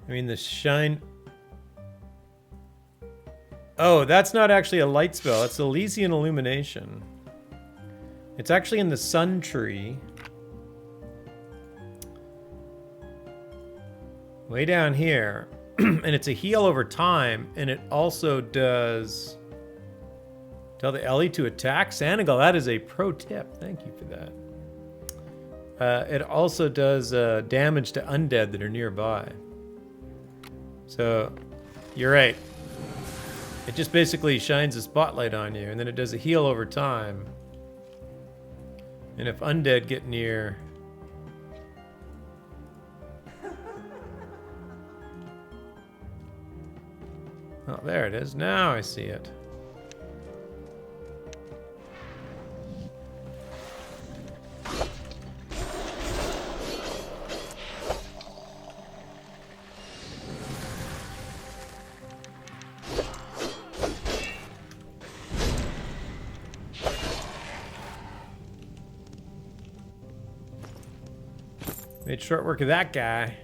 I mean, the shine... Oh, that's not actually a light spell. That's Elysian Illumination. It's actually in the Sun Tree. Way down here. And it's a heal over time, and it also does... Tell the Ellie to attack Sanagal. That is a pro tip. Thank you for that. It also does damage to undead that are nearby. So, you're right. It just basically shines a spotlight on you, and then it does a heal over time. And if undead get near... Oh, there it is. Now I see it. Made short work of that guy.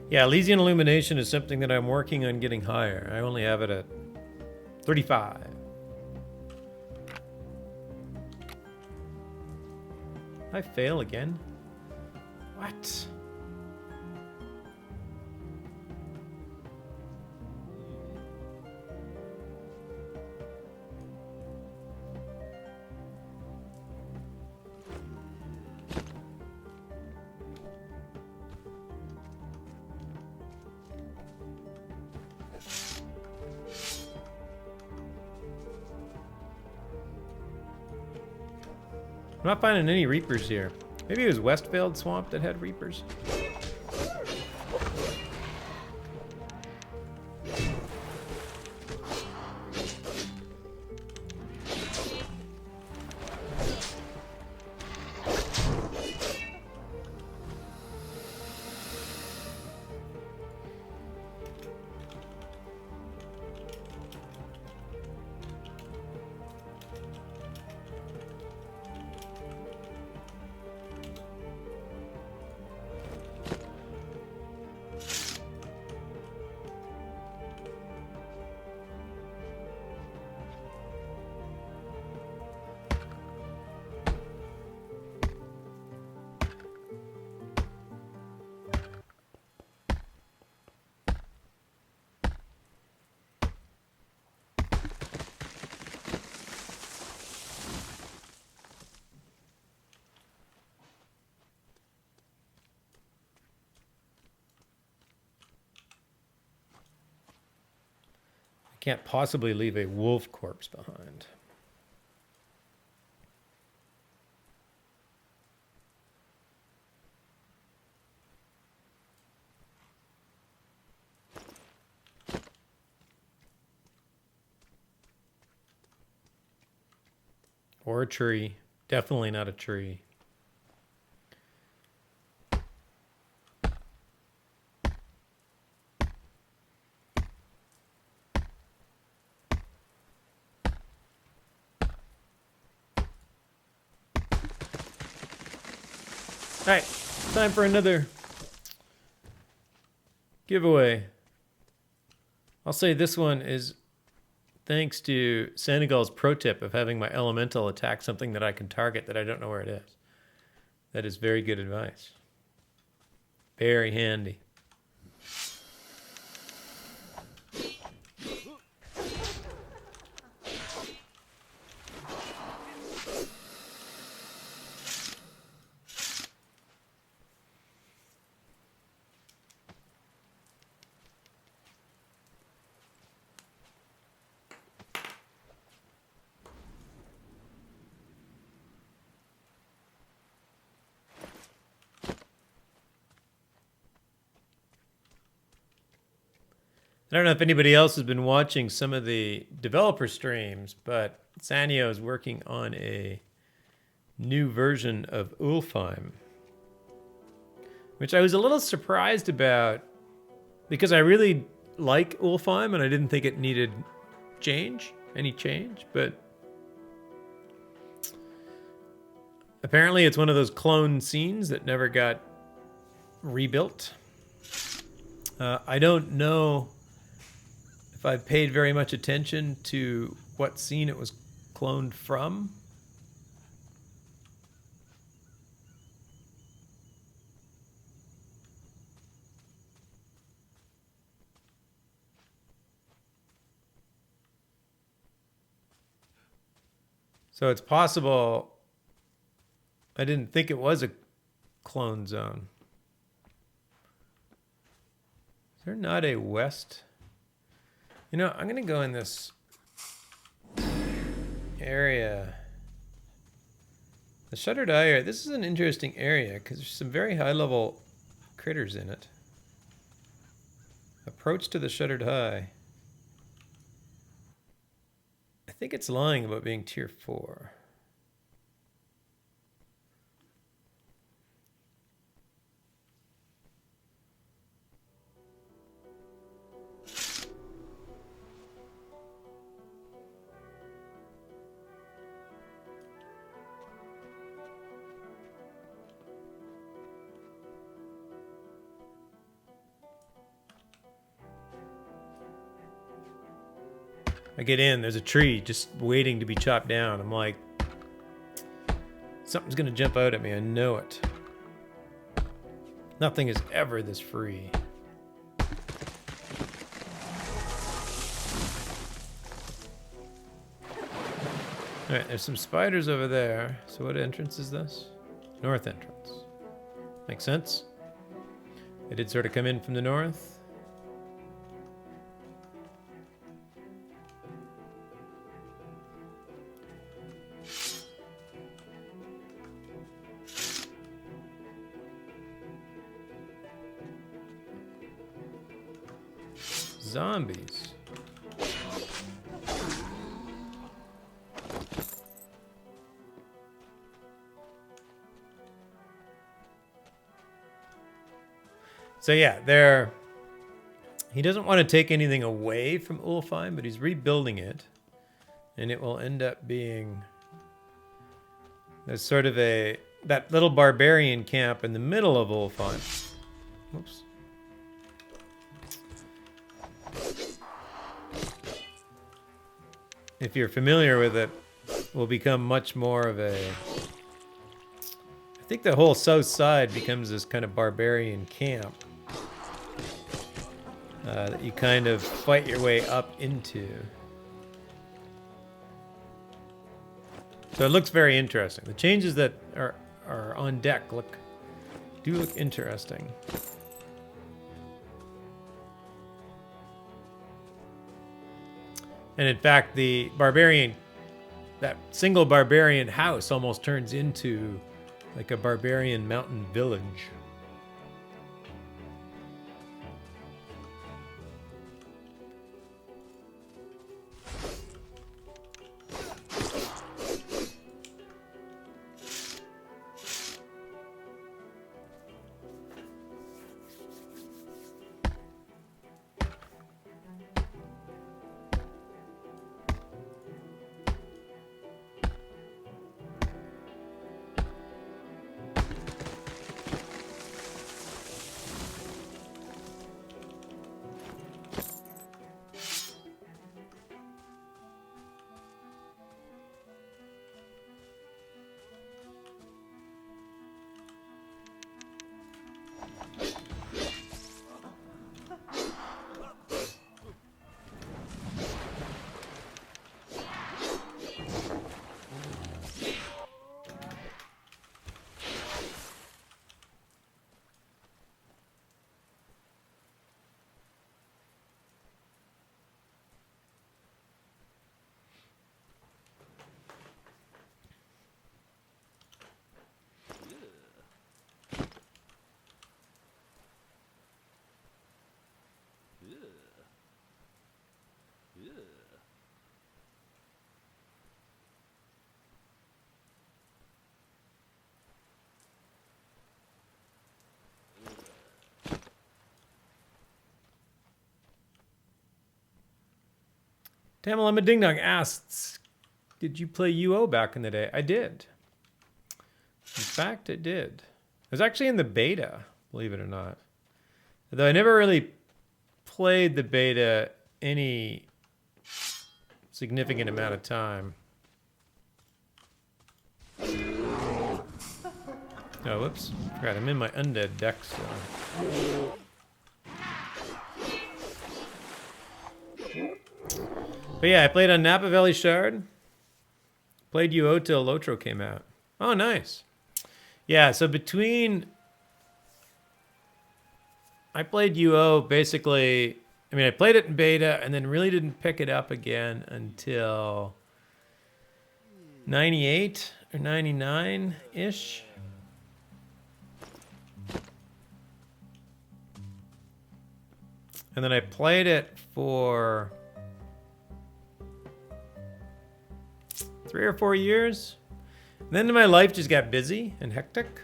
Yeah, Elysian Illumination is something that I'm working on getting higher. I only have it at 35. I fail again? What? I'm not finding any Reapers here. Maybe it was Westveld Swamp that had Reapers. Can't possibly leave a wolf corpse behind. Or a tree. Definitely not a tree. All right, time for another giveaway. I'll say this one is thanks to Senegal's pro tip of having my elemental attack something that I can target that I don't know where it is. That is very good advice. Very handy. I don't know if anybody else has been watching some of the developer streams, but Sanyo is working on a new version of Ulfheim, which I was a little surprised about because I really like Ulfheim and I didn't think it needed any change, but apparently it's one of those clone scenes that never got rebuilt. I don't know if I've paid very much attention to what scene it was cloned from. So it's possible I didn't think it was a clone zone. Is there not a west? You know, I'm going to go in this area. The Shuttered Eye area. This is an interesting area because there's some very high-level critters in it. Approach to the Shuttered Eye. I think it's lying about being tier 4. I get in, there's a tree just waiting to be chopped down. I'm like, something's gonna jump out at me, I know it. Nothing is ever this free. Alright, there's some spiders over there. So what entrance is this? North entrance. Makes sense. They did sort of come in from the north. Zombies. So yeah, he doesn't want to take anything away from Ulfheim, but he's rebuilding it. And it will end up being there's sort of that little barbarian camp in the middle of Ulfheim. Whoops. If you're familiar with it, will become much more of a... I think the whole south side becomes this kind of barbarian camp that you kind of fight your way up into. So it looks very interesting. The changes that are on deck do look interesting. And in fact, the barbarian, that single barbarian house almost turns into like a barbarian mountain village. Tamalama Ding Dong asks, did you play UO back in the day? I did. In fact, I did. I was actually in the beta, believe it or not. Though I never really played the beta any significant amount of time. Oh, whoops. Forgot, I'm in my undead deck still. But yeah, I played on Napa Valley Shard. Played UO till Lotro came out. Oh, nice. Yeah, so between... I played UO basically... I mean, I played it in beta and then really didn't pick it up again until 98 or 99-ish. And then I played it for 3 or 4 years. And then my life just got busy and hectic.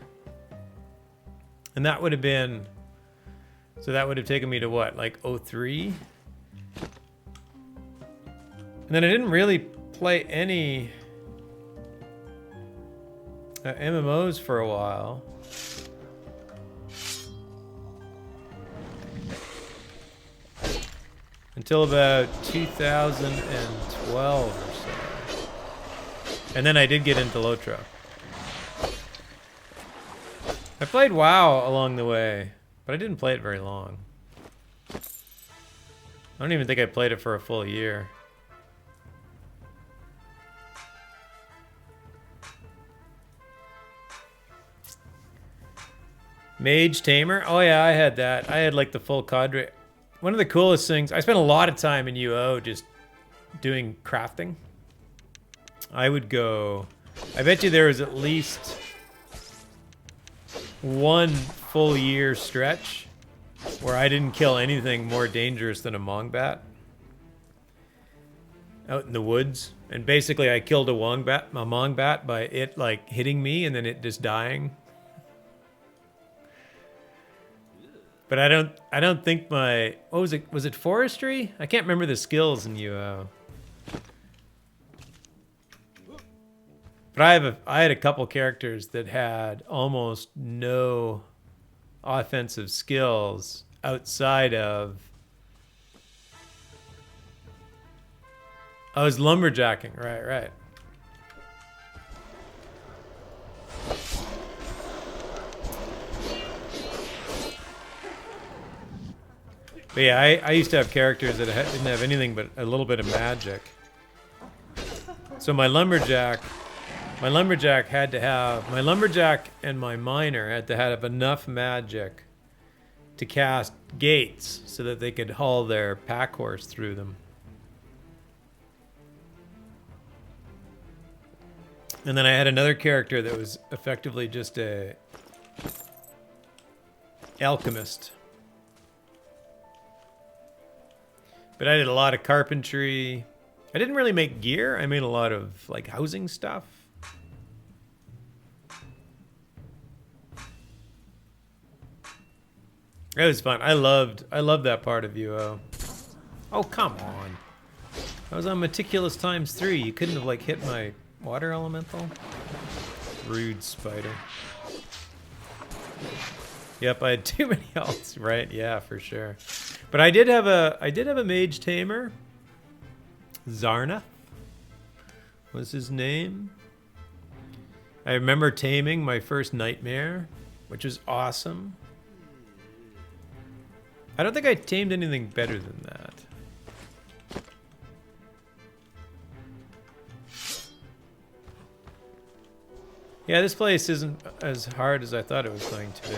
And that would have been... So that would have taken me to what, like 03? And then I didn't really play any MMOs for a while. Until about 2012 or so. And then I did get into Lotro. I played WoW along the way, but I didn't play it very long. I don't even think I played it for a full year. Mage Tamer? Oh yeah, I had that. I had like the full cadre. One of the coolest things, I spent a lot of time in UO just doing crafting. I would go, I bet you there was at least one full year stretch where I didn't kill anything more dangerous than a Mongbat out in the woods. And basically I killed a Mongbat by it like hitting me and then it just dying. But I don't think my, what was it? Was it forestry? I can't remember the skills in UO. But I had a couple characters that had almost no offensive skills outside of... I was lumberjacking, right. But yeah, I used to have characters that didn't have anything but a little bit of magic. So my lumberjack had to have, my lumberjack and my miner had to have enough magic to cast gates so that they could haul their pack horse through them. And then I had another character that was effectively just a alchemist. But I did a lot of carpentry. I didn't really make gear. I made a lot of like housing stuff. It was fun. I loved that part of UO. Oh, come on. I was on meticulous ×3. You couldn't have like hit my water elemental? Rude spider. Yep, I had too many alts, right? Yeah, for sure. But I did have a mage tamer. Zarna was his name. I remember taming my first nightmare, which was awesome. I don't think I tamed anything better than that. Yeah, this place isn't as hard as I thought it was going to be.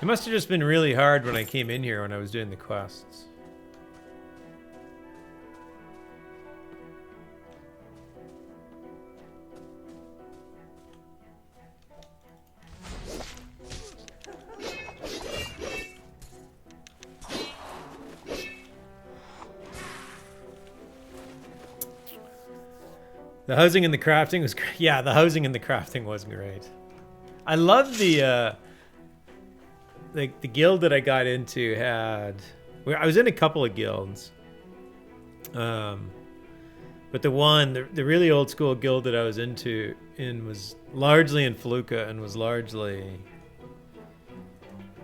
It must have just been really hard when I came in here when I was doing the quests. The housing and the crafting was great. Yeah, the housing and the crafting was great. I love the guild that I got into had... I was in a couple of guilds. But the really old school guild that I was in was largely in Feluca and was largely...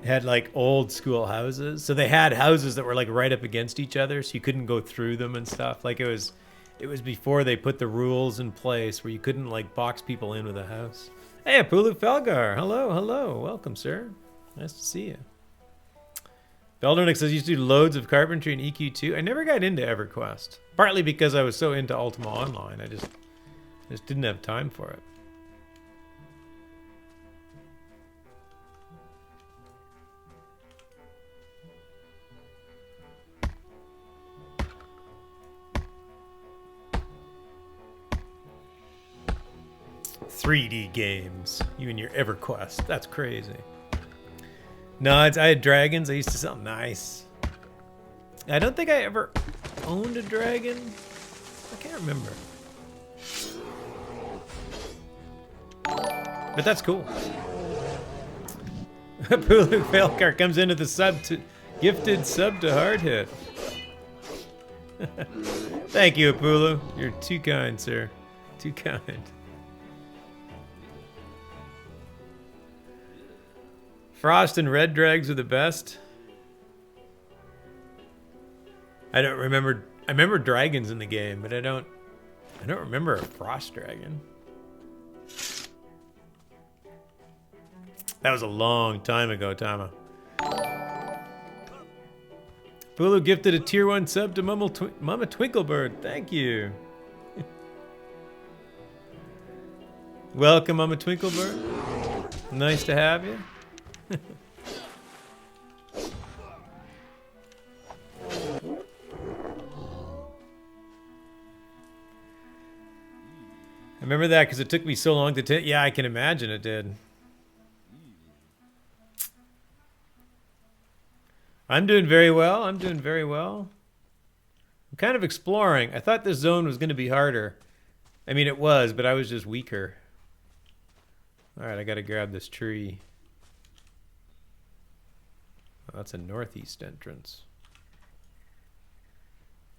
had like old school houses. So they had houses that were like right up against each other, so you couldn't go through them and stuff. Like it was before they put the rules in place where you couldn't like box people in with a house. Hey, Apulu Felgar. Hello. Welcome, sir. Nice to see you. Beldernix says you used to do loads of carpentry in EQ2. I never got into EverQuest. Partly because I was so into Ultima Online. I just didn't have time for it. .3D games. You and your EverQuest. That's crazy. No, I had dragons. I used to sell nice. I don't think I ever owned a dragon. I can't remember. But that's cool. Pulu Failcar comes into the gifted sub to hard hit. Thank you, Apulu. You're too kind, sir. Too kind. Frost and red drags are the best. I don't remember. I remember dragons in the game, but I don't remember a frost dragon. That was a long time ago, Tama. Bulu gifted a tier 1 sub to Mama Twinklebird. Thank you. Welcome, Mama Twinklebird. Nice to have you. I remember that because it took me so long to yeah, I can imagine it did. I'm doing very well. I'm kind of exploring. I thought this zone was going to be harder. I mean, it was, but I was just weaker. All right, I got to grab this tree. Oh, that's a northeast entrance.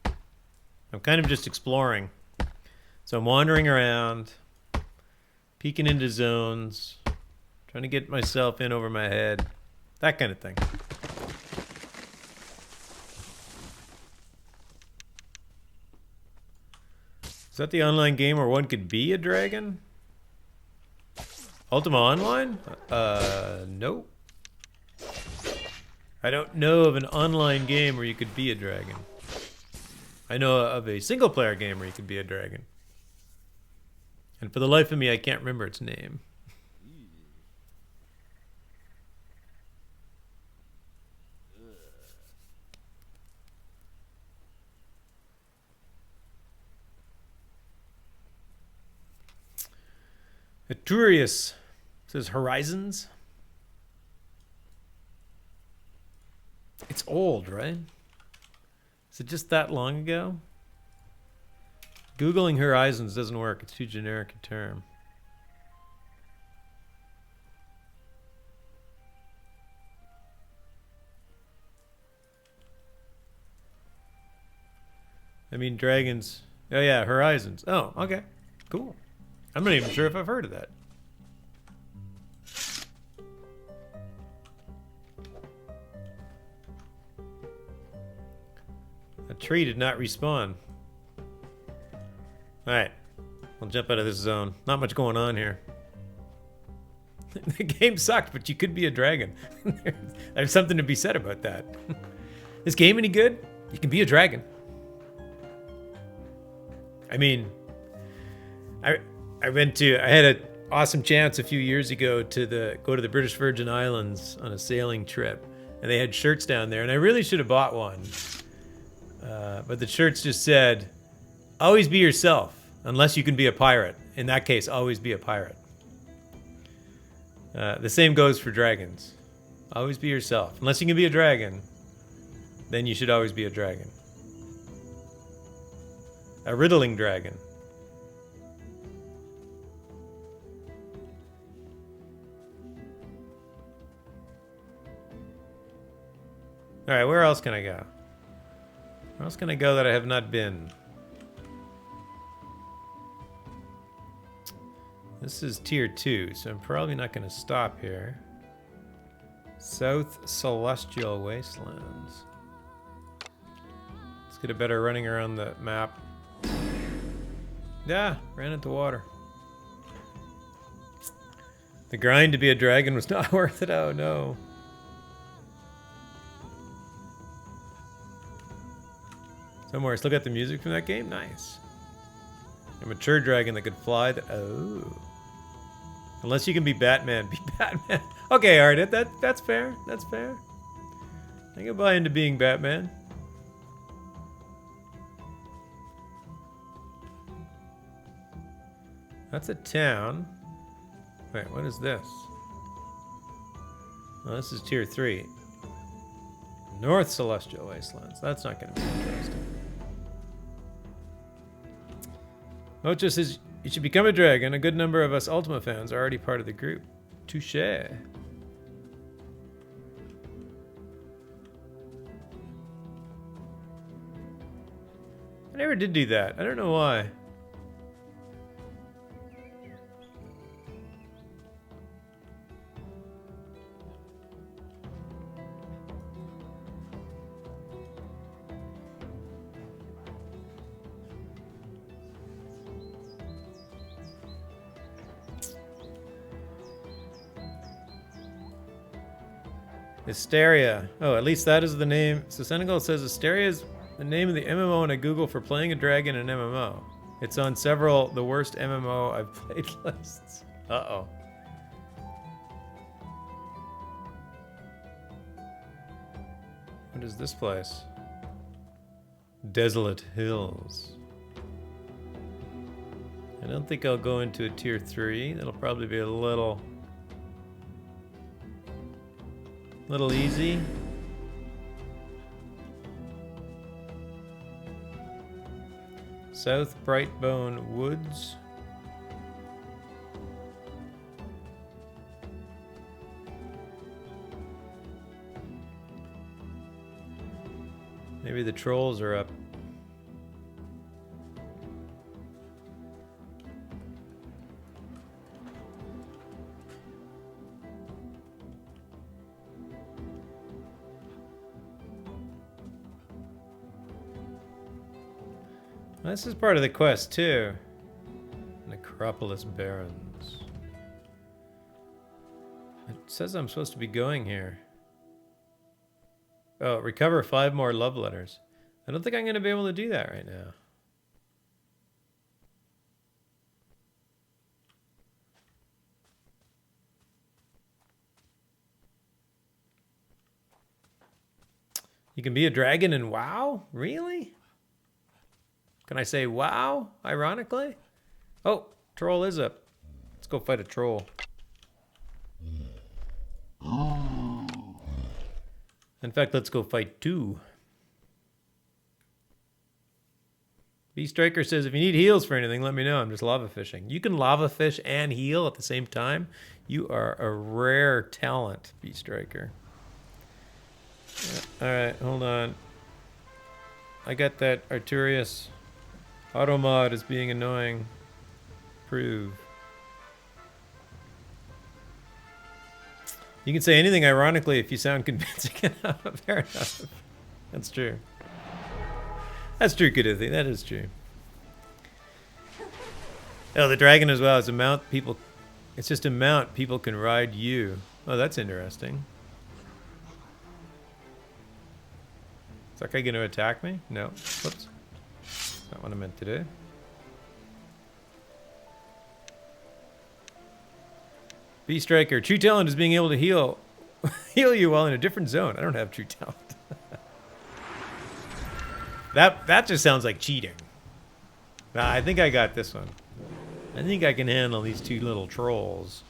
I'm kind of just exploring. So I'm wandering around, peeking into zones, trying to get myself in over my head, that kind of thing. Is that the online game where one could be a dragon? Ultima Online? Nope. I don't know of an online game where you could be a dragon. I know of a single-player game where you could be a dragon. And for the life of me, I can't remember its name. Eturius says Horizons. It's old, right? Is it just that long ago? Googling Horizons doesn't work. It's too generic a term. I mean, dragons. Oh, yeah, Horizons. Oh, okay. Cool. I'm not even sure if I've heard of that. A tree did not respawn. Alright. We'll jump out of this zone. Not much going on here. The game sucked, but you could be a dragon. There's something to be said about that. This game any good? You can be a dragon. I mean, I had an awesome chance a few years ago to go to the British Virgin Islands on a sailing trip, and they had shirts down there, and I really should have bought one. But the shirts just said, "Always be yourself, unless you can be a pirate. In that case, always be a pirate." The same goes for dragons. Always be yourself. Unless you can be a dragon, then you should always be a dragon. A riddling dragon. Alright, where else can I go? Where else can I go that I have not been? This is tier 2, so I'm probably not going to stop here. South Celestial Wastelands. Let's get a better running around the map. Yeah, ran into water. The grind to be a dragon was not worth it. Oh no. Somewhere, still got the music from that game? Nice. A mature dragon that could fly. Oh. Unless you can be Batman, be Batman. Okay, alright, that's fair. That's fair. I can buy into being Batman. That's a town. Wait, what is this? Oh, this is tier 3. North Celestial Wastelands. That's not going to be interesting. Ocho says, you should become a dragon. A good number of us Ultima fans are already part of the group. Touché. I never did do that. I don't know why. Hysteria. Oh, at least that is the name. So Senegal says Hysteria is the name of the MMO when I Google for playing a dragon in MMO. It's on several the worst MMO I've played lists. Uh-oh. What is this place? Desolate Hills. I don't think I'll go into a tier 3. That'll probably be a little easy. South Brightbone Woods. Maybe the trolls are up. This is part of the quest too. Necropolis Barrens. It says I'm supposed to be going here. Oh, recover 5 more love letters. I don't think I'm going to be able to do that right now. You can be a dragon in WoW? Really? Can I say wow, ironically? Oh, troll is up. Let's go fight a troll. In fact, let's go fight 2. B-Striker says, if you need heals for anything, let me know. I'm just lava fishing. You can lava fish and heal at the same time. You are a rare talent, B-Striker. All right, hold on. I got that Arturius auto mod as being annoying. Prove. You can say anything ironically if you sound convincing enough. Fair enough. That's true. That's true, Kudithi. That is true. Oh, the dragon as well is a mount people... It's just a mount people can ride you. Oh, that's interesting. Is that guy going to attack me? No. Whoops. That's not what I meant to do. B-Striker. True talent is being able to heal you while in a different zone. I don't have true talent. That just sounds like cheating. Nah, I think I got this one. I think I can handle these 2 little trolls.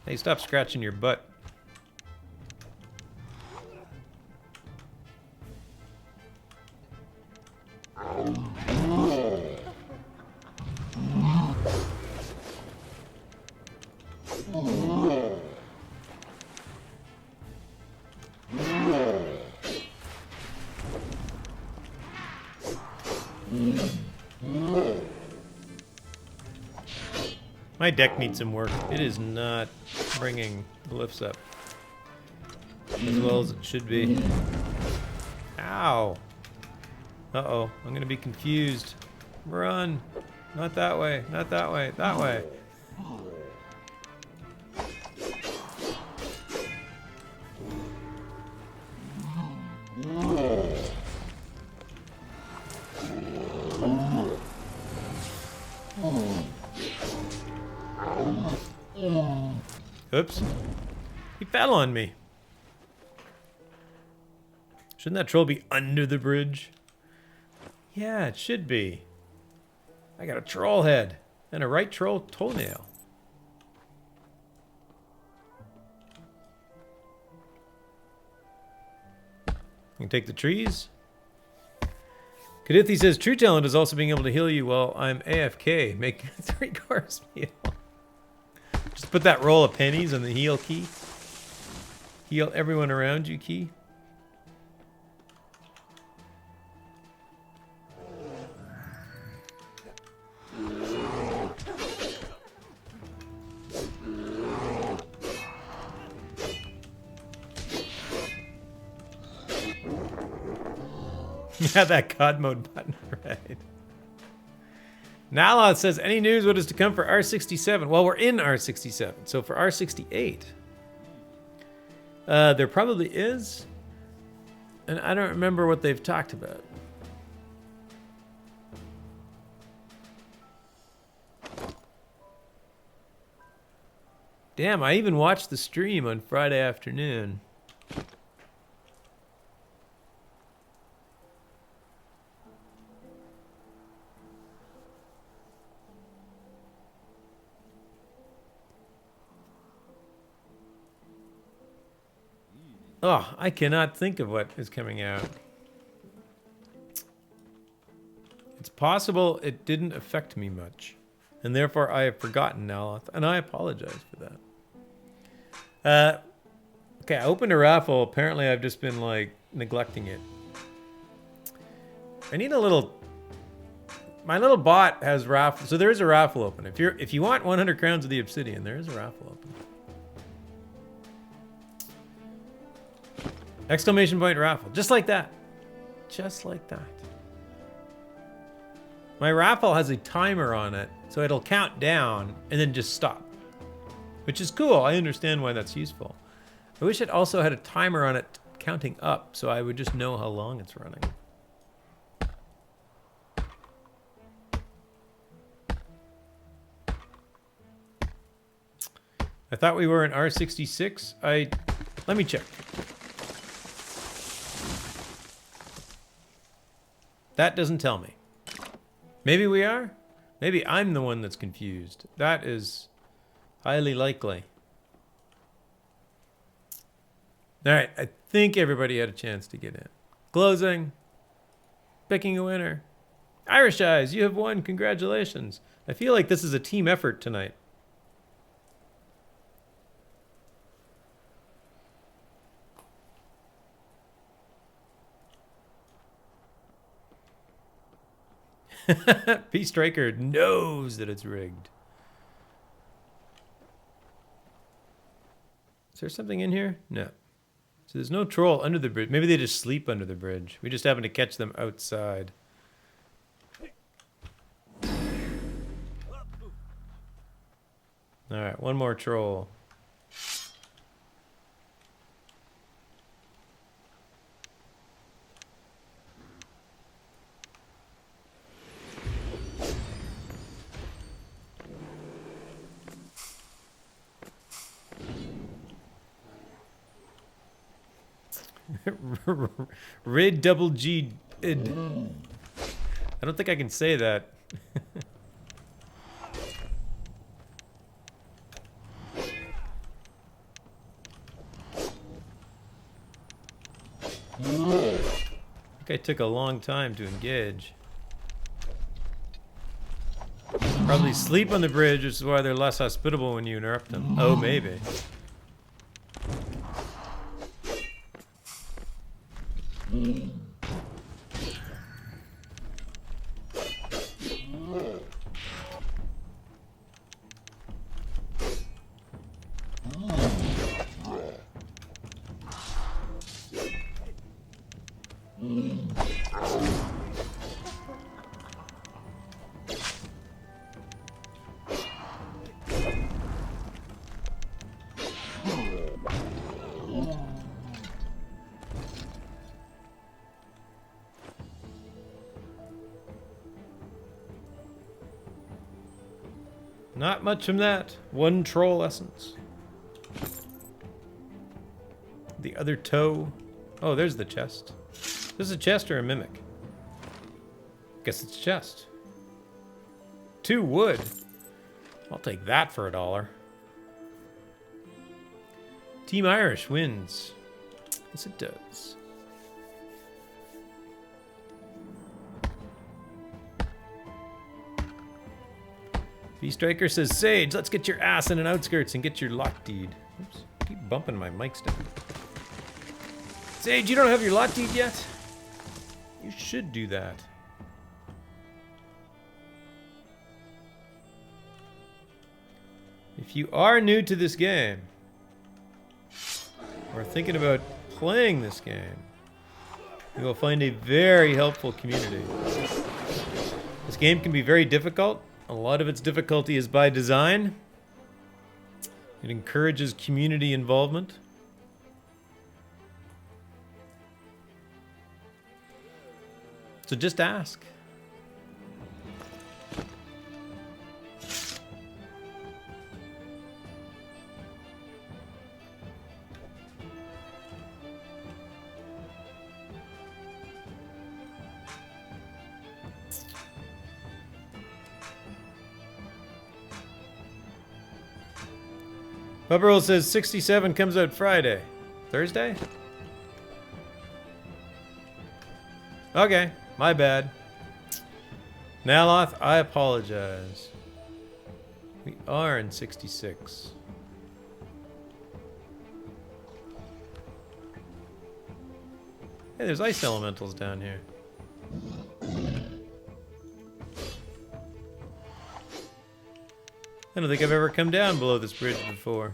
Hey, stop scratching your butt. My deck needs some work. It is not bringing the lifts up as well as it should be. Ow. Uh-oh. I'm going to be confused. Run. Not that way. Not that way. That way. Oops. He fell on me. Shouldn't that troll be under the bridge? Yeah, it should be. I got a troll head and a right troll toenail. You can take the trees. Kadithi says, true talent is also being able to heal you while I'm AFK. Make a 3-course meal. Just put that roll of pennies on the heal key. Heal everyone around you key. Yeah, that God mode button, right. Nala says, any news what is to come for R67? Well, we're in R67, so for R68, there probably is, and I don't remember what they've talked about. Damn, I even watched the stream on Friday afternoon. Oh, I cannot think of what is coming out. It's possible it didn't affect me much, and therefore I have forgotten Naloth, and I apologize for that. Okay, I opened a raffle. Apparently I've just been, like, neglecting it. I need a little... My little bot has raffle, so there is a raffle open. If you want 100 crowns of the obsidian, there is a raffle open. Exclamation point raffle. Just like that. Just like that. My raffle has a timer on it, so it'll count down and then just stop. Which is cool. I understand why that's useful. I wish it also had a timer on it counting up, so I would just know how long it's running. I thought we were in R66. Let me check. That doesn't tell me. Maybe we are? Maybe I'm the one that's confused. That is highly likely. Alright, I think everybody had a chance to get in. Closing. Picking a winner. Irish Eyes, you have won. Congratulations. I feel like this is a team effort tonight. P Striker knows that it's rigged. Is there something in here? No. So there's no troll under the bridge. Maybe they just sleep under the bridge. We just happen to catch them outside. Alright, one more troll. Rid double G. I don't think I can say that. I think I took a long time to engage. Probably sleep on the bridge, which is why they're less hospitable when you interrupt them. Oh, maybe. Not much from that. One troll essence. The other toe. Oh, there's the chest. This is a chest or a mimic? Guess it's chest. 2 wood. I'll take that for $1. Team Irish wins. Yes, it does. V-Striker says, Sage, let's get your ass in an outskirts and get your lot deed. Oops, keep bumping my mic stand. Sage, you don't have your lot deed yet? You should do that. If you are new to this game, or thinking about playing this game, you will find a very helpful community. This game can be very difficult. A lot of its difficulty is by design. It encourages community involvement. So just ask. Pupperell says 67 comes out Friday. Thursday? Okay, my bad. Naloth, I apologize. We are in 66. Hey, there's ice elementals down here. I don't think I've ever come down below this bridge before.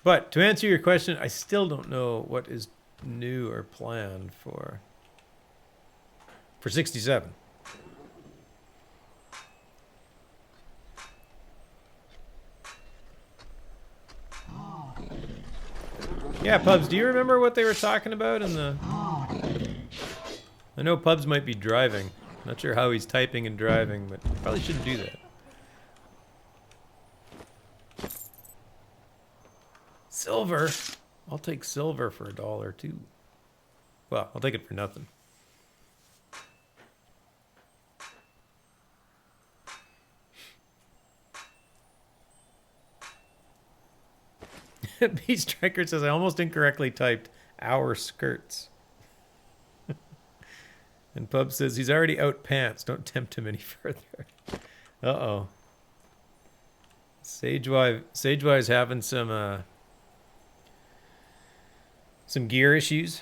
But to answer your question, I still don't know what is new or planned for 67. Yeah, Pubs, do you remember what they were talking about in the... I know Pubs might be driving. Not sure how he's typing and driving, but probably shouldn't do that. Silver? I'll take silver for $1 too. Well, I'll take it for nothing. B Striker says I almost incorrectly typed our skirts. And Pub says he's already out pants. Don't tempt him any further. Uh-oh. Sagewive's having some gear issues.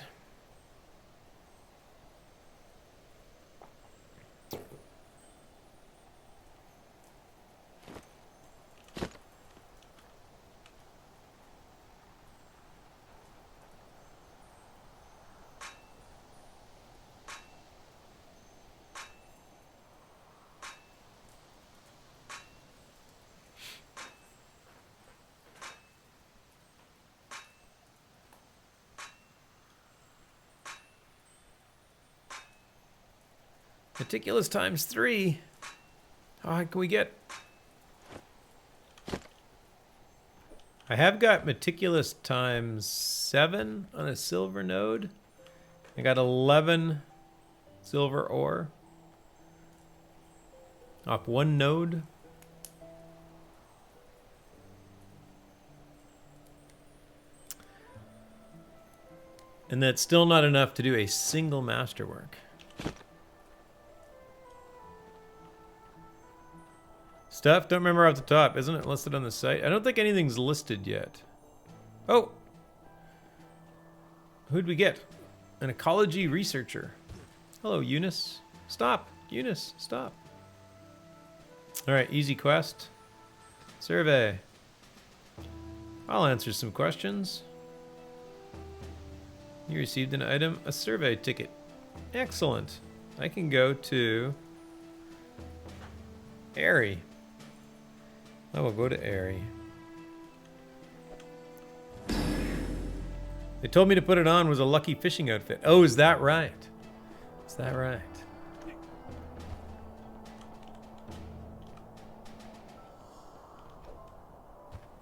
Meticulous times 3. How high can we get? I have got meticulous times 7 on a silver node. I got 11 silver ore off one node. And that's still not enough to do a single masterwork. Stuff, don't remember off the top. Isn't it listed on the site? I don't think anything's listed yet. Oh! Who'd we get? An ecology researcher. Hello, Eunice. Stop. Eunice, stop. Alright, easy quest. Survey. I'll answer some questions. You received an item, a survey ticket. Excellent. I can go to Airy. I will go to Airy. They told me to put it on was a lucky fishing outfit. Oh, is that right? Is that right?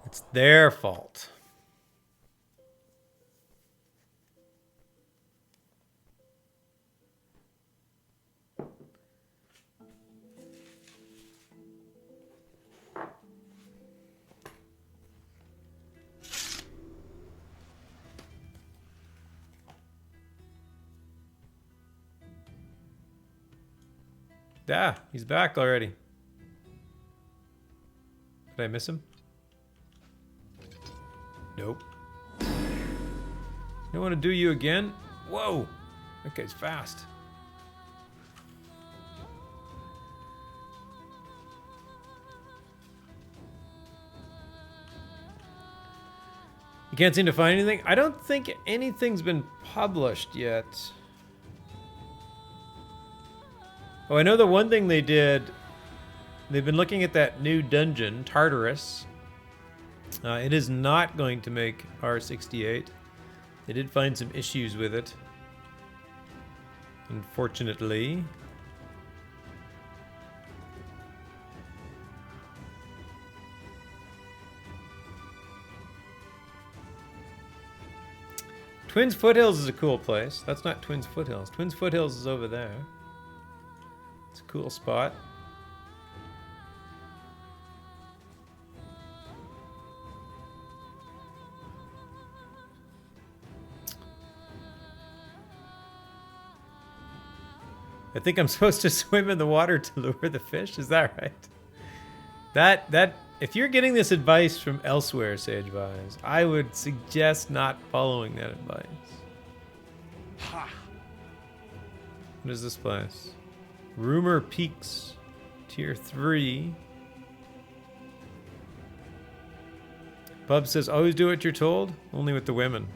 It's their fault. Ah, he's back already. Did I miss him? Nope. Don't want to do you again? Whoa! That guy's fast. You can't seem to find anything? I don't think anything's been published yet. Oh, I know the one thing they did, they've been looking at that new dungeon, Tartarus. It is not going to make R68. They did find some issues with it, unfortunately. Twins Foothills is a cool place. That's not Twins Foothills. Twins Foothills is over there. It's a cool spot. I think I'm supposed to swim in the water to lure the fish. Is that right? That if you're getting this advice from elsewhere, Sagevise, I would suggest not following that advice. Ha. What is this place? Rumor Peaks, Tier 3. Bub says, always do what you're told, only with the women.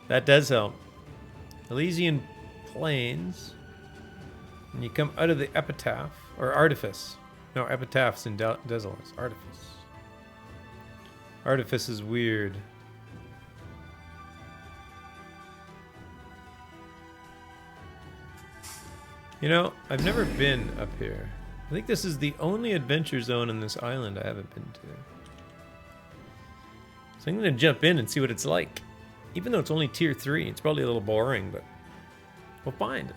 That does help. Elysian Plains. And you come out of the Epitaph, or Artifice. No, Epitaph's in Desolus. Artifice. Artifice is weird. You know, I've never been up here. I think this is the only adventure zone in this island I haven't been to. So I'm going to jump in and see what it's like. Even though it's only tier 3, it's probably a little boring, but we'll find it.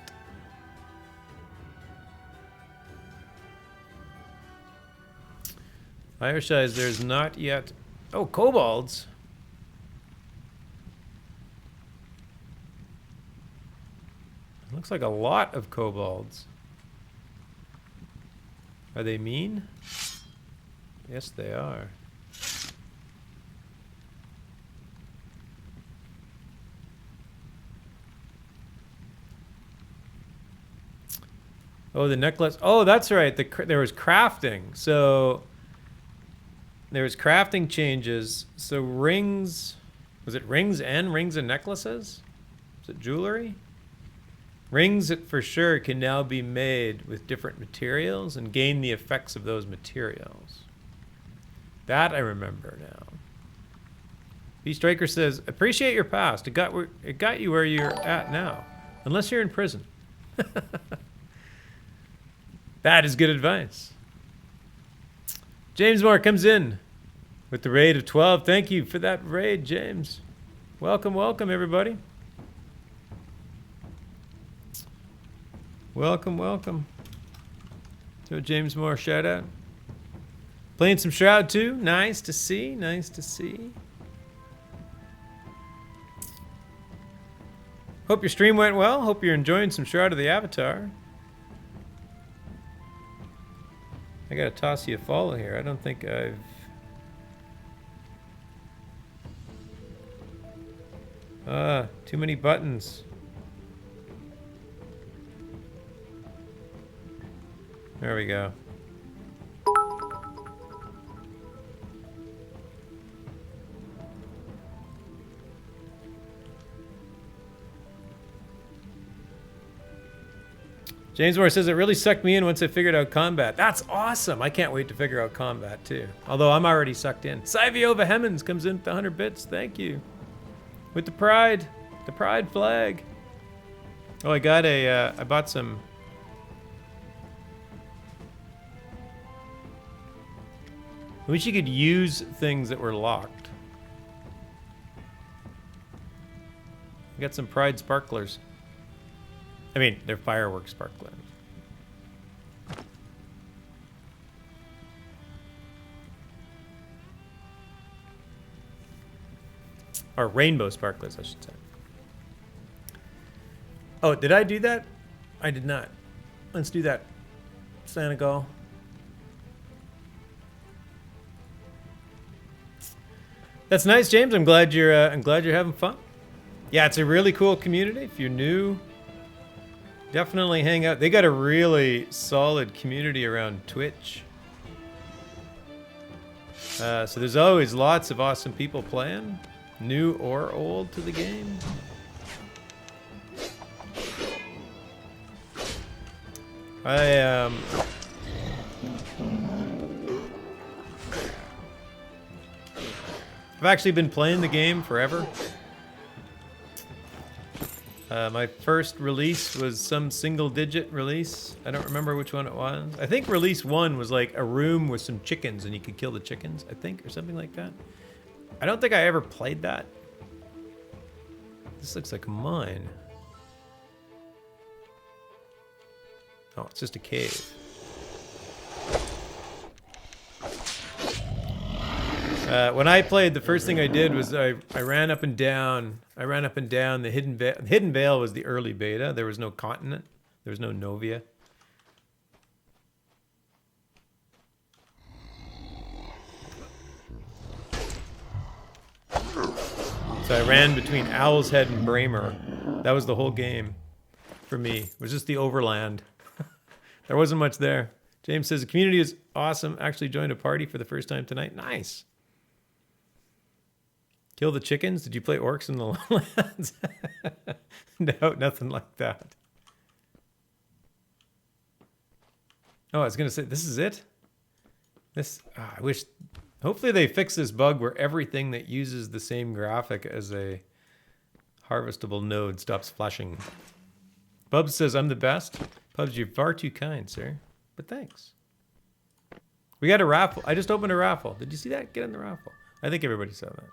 Irish Eyes, there's not yet... Oh, kobolds! Looks like a lot of kobolds. Are they mean? Yes, they are. Oh, the necklace. Oh, that's right. There was crafting. So there was crafting changes. So rings. Was it rings and necklaces? Is it jewelry? Rings for sure can now be made with different materials and gain the effects of those materials. That I remember now. B Striker says, appreciate your past. It got you where you're at now. Unless you're in prison. That is good advice. James Moore comes in with the raid of 12. Thank you for that raid, James. Welcome, welcome, everybody. Welcome, welcome. So James Moore, shout out. Playing some Shroud too. Nice to see, nice to see. Hope your stream went well. Hope you're enjoying some Shroud of the Avatar. I gotta toss you a follow here. I don't think I've... too many buttons. There we go. James Moore says, it really sucked me in once I figured out combat. That's awesome. I can't wait to figure out combat, too. Although I'm already sucked in. Sivio Hemmons comes in with 100 bits. Thank you. With the pride flag. Oh, I got a, I bought some... I wish you could use things that were locked. I got some Pride sparklers. I mean, they're fireworks sparklers. Or rainbow sparklers, I should say. Oh, did I do that? I did not. Let's do that, Senegal. That's nice, James. I'm glad you're having fun. Yeah, it's a really cool community. If you're new, definitely hang out. They got a really solid community around Twitch. So there's always lots of awesome people playing, new or old to the game. I've actually been playing the game forever. My first release was some single-digit release. I don't remember which one it was. I think release 1 was like a room with some chickens and you could kill the chickens, I think, or something like that. I don't think I ever played that. This looks like a mine. Oh, it's just a cave. When I played, the first thing I did was I ran up and down. I ran up and down the Hidden Vale. Hidden Vale was the early beta. There was no continent. There was no Novia. So I ran between Owl's Head and Braemar. That was the whole game for me. It was just the overland. There wasn't much there. James says, the community is awesome. Actually joined a party for the first time tonight. Nice. Kill the chickens? Did you play Orcs in the Lowlands? No, nothing like that. Oh, I was going to say, this is it? This, I wish Hopefully they fix this bug where everything that uses the same graphic as a harvestable node stops flashing. Bubs says, I'm the best. Bubs, you're far too kind, sir. But thanks. We got a raffle. I just opened a raffle. Did you see that? Get in the raffle. I think everybody saw that.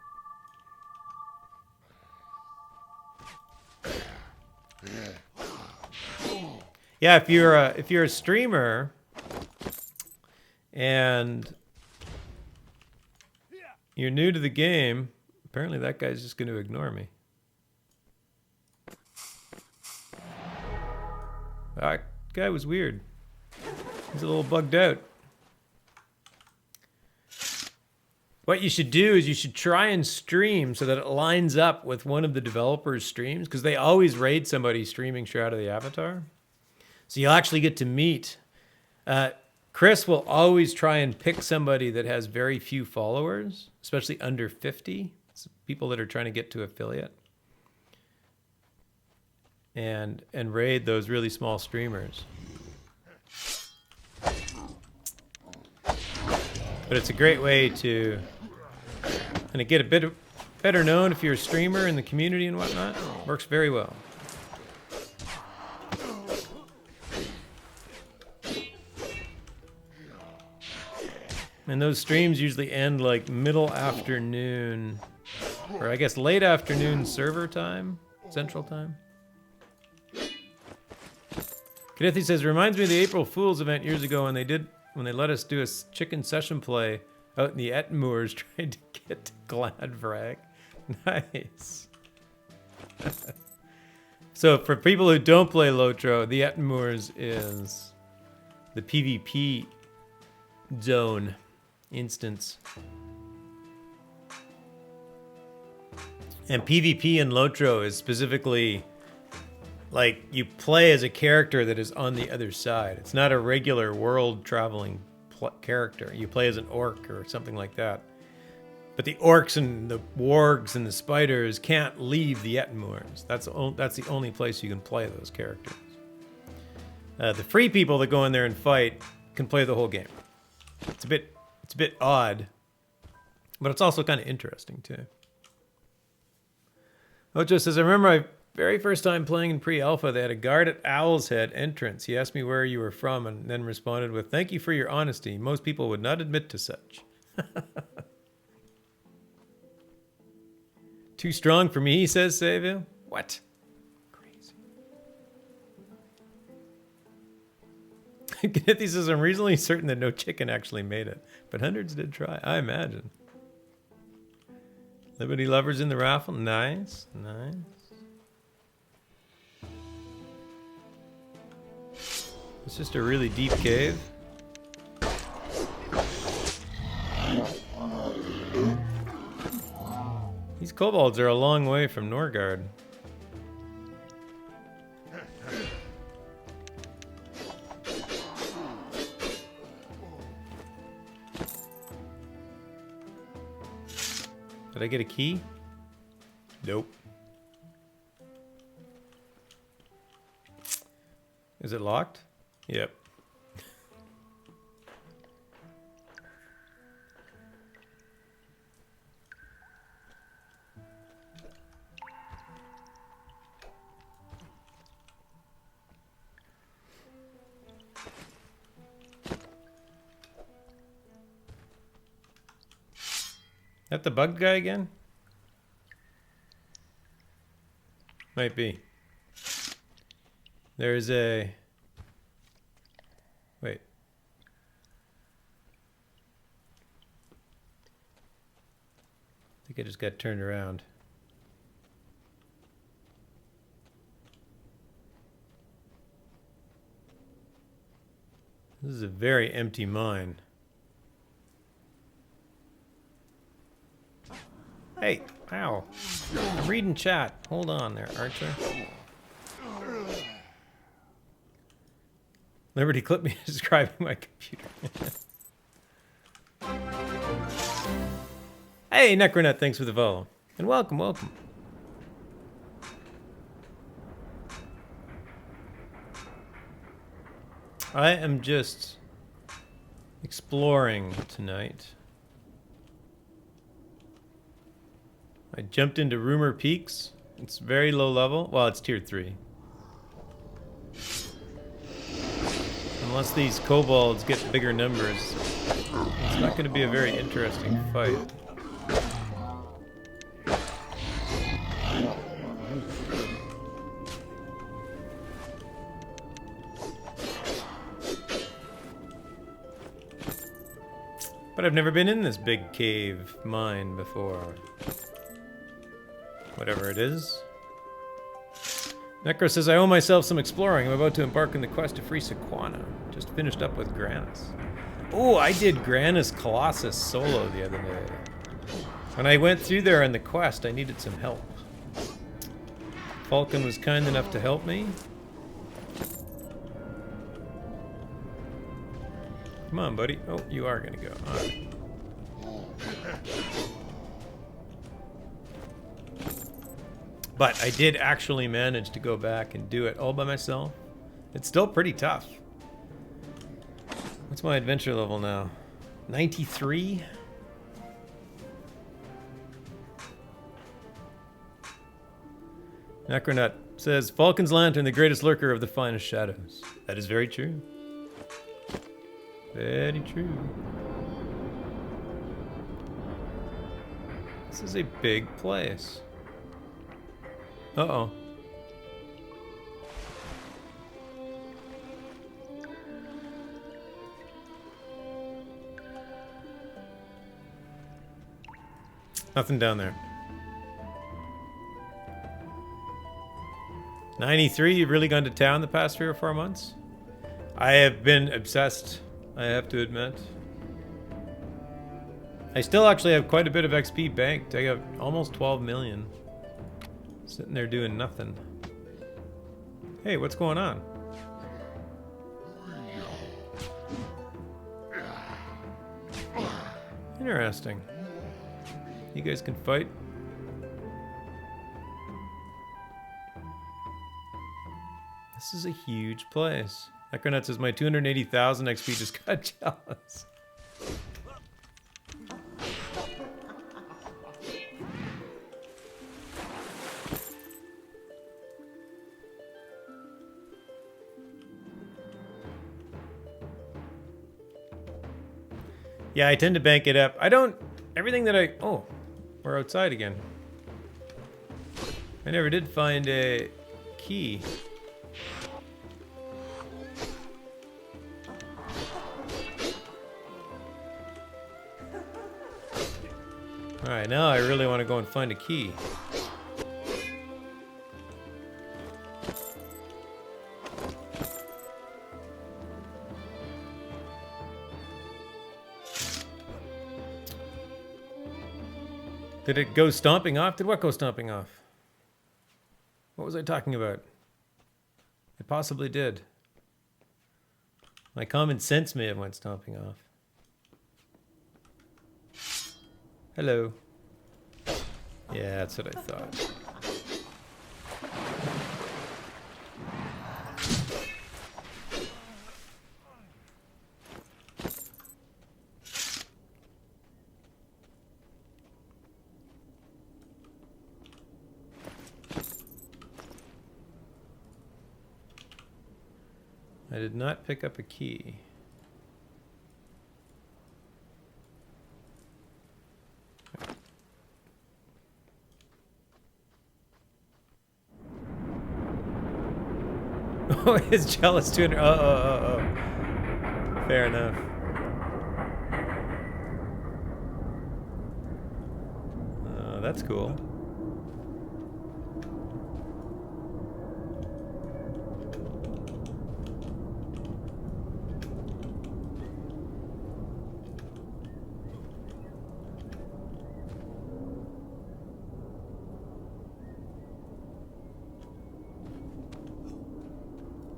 Yeah, if you're a streamer and you're new to the game, apparently that guy's just going to ignore me. That guy was weird. He's a little bugged out. What you should do is you should try and stream so that it lines up with one of the developers' streams, because they always raid somebody streaming Shroud of the Avatar. So you'll actually get to meet. Chris will always try and pick somebody that has very few followers, especially under 50. It's people that are trying to get to affiliate. And raid those really small streamers. But it's a great way to kind of get a bit better known if you're a streamer in the community and whatnot. Works very well. And those streams usually end like middle afternoon, or I guess late afternoon server time, central time. Knithi says, reminds me of the April Fool's event years ago when they let us do a chicken session play out in the Ettenmoors trying to get to Gladvrag. Nice. So for people who don't play Lotro, the Ettenmoors is the PvP zone instance. And PvP in Lotro is specifically like you play as a character that is on the other side. It's not a regular world traveling character. You play as an orc or something like that. But the orcs and the wargs and the spiders can't leave the Ettenmoors. That's the only place you can play those characters. The free people that go in there and fight can play the whole game. It's a bit odd, but it's also kind of interesting too. Ocho says, I remember my very first time playing in pre-alpha, they had a guard at Owl's Head entrance. He asked me where you were from and then responded with, thank you for your honesty. Most people would not admit to such. Too strong for me, says Savio. What? Crazy. Knithi says, I'm reasonably certain that no chicken actually made it, but hundreds did try, I imagine. Liberty Lovers in the raffle. Nice, nice. It's just a really deep cave. These kobolds are a long way from Norgard. Did I get a key? Nope. Is it locked? Yep. That the bug guy again? Might be. There's a... Wait. I think I just got turned around. This is a very empty mine. Hey, ow. I'm reading chat. Hold on there, Archer. Liberty clipped me describing my computer. Hey, Necronet, thanks for the follow. And welcome, welcome. I am just exploring tonight. I jumped into Rumor Peaks. It's very low level. Well, it's tier 3. Unless these kobolds get bigger numbers, it's not going to be a very interesting fight. But I've never been in this big cave mine before. Whatever it is. Necro says, I owe myself some exploring. I'm about to embark on the quest to free Sequana. Just finished up with Granus. Oh, I did Granus Colossus solo the other day. When I went through there on the quest, I needed some help. Falcon was kind enough to help me. Come on, buddy. Oh, you are gonna go. All right. But I did actually manage to go back and do it all by myself. It's still pretty tough. What's my adventure level now? 93? Necronut says, Falcon's Lantern, the greatest lurker of the finest shadows. That is very true. Very true. This is a big place. Uh-oh. Nothing down there. 93, you've really gone to town the past 3 or 4 months? I have been obsessed, I have to admit. I still actually have quite a bit of XP banked. I got almost 12 million. Sitting there doing nothing. Hey, what's going on? Interesting. You guys can fight. This is a huge place. Necronut says my 280,000 XP just got jealous. Yeah, I tend to bank it up. I don't... Everything that I... Oh, we're outside again. I never did find a key. Alright, now I really want to go and find a key. Did it go stomping off? Did what go stomping off? What was I talking about? It possibly did. My common sense may have went stomping off. Hello. Yeah, that's what I thought. I did not pick up a key. Oh, it's jealous 200. Oh. Fair enough. That's cool.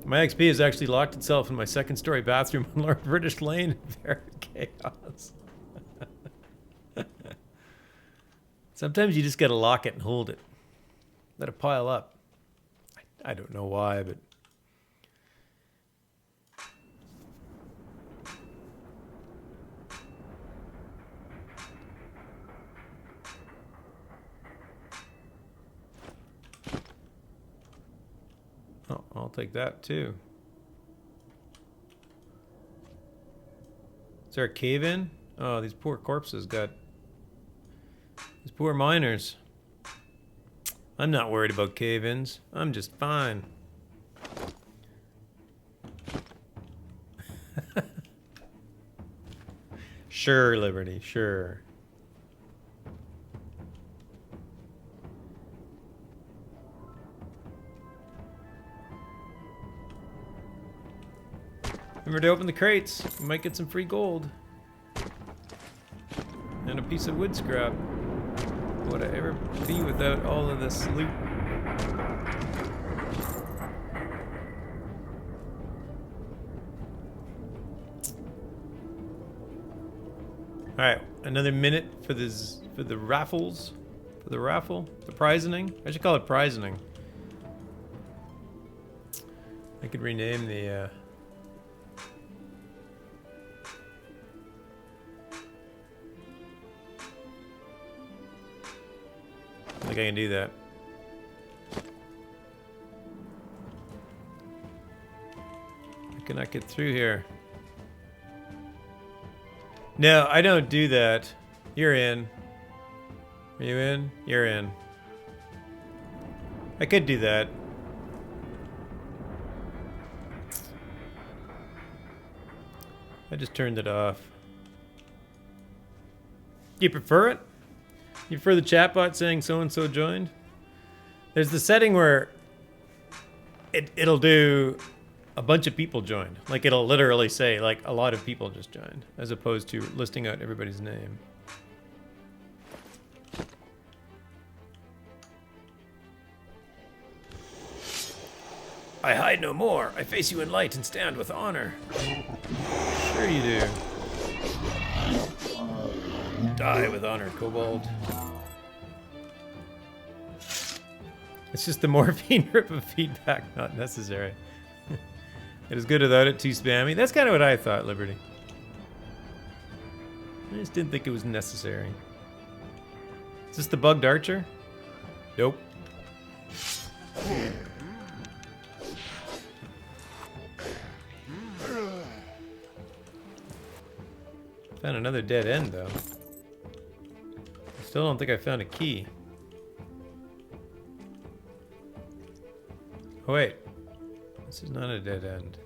My XP has actually locked itself in my second story bathroom on Lord British Lane. Very chaos. Sometimes you just gotta lock it and hold it. Let it pile up. I don't know why, but... take that too. Is there a cave in? Oh, these poor corpses got... These poor miners. I'm not worried about cave-ins. I'm just fine. Sure, Liberty, sure. Remember to open the crates. You might get some free gold. And a piece of wood scrap. Would I ever be without all of this loot? Alright, another minute for this for the raffles. For the raffle? The prizening? I should call it prizening. I could rename the I think I can do that. I cannot get through here. No, I don't do that. You're in. Are you in? You're in. I could do that. I just turned it off. You prefer it? You prefer the chatbot saying so-and-so joined? There's the setting where it'll do a bunch of people joined. Like it'll literally say like a lot of people just joined, as opposed to listing out everybody's name. I hide no more. I face you in light and stand with honor. Sure you do. Die with honor, Kobold. It's just the morphine rip of feedback not necessary. It is good without it, too spammy. That's kind of what I thought, Liberty. I just didn't think it was necessary. Is this the bugged archer? Nope. Found another dead end, though. Still don't think I found a key. Oh, wait. This is not a dead end.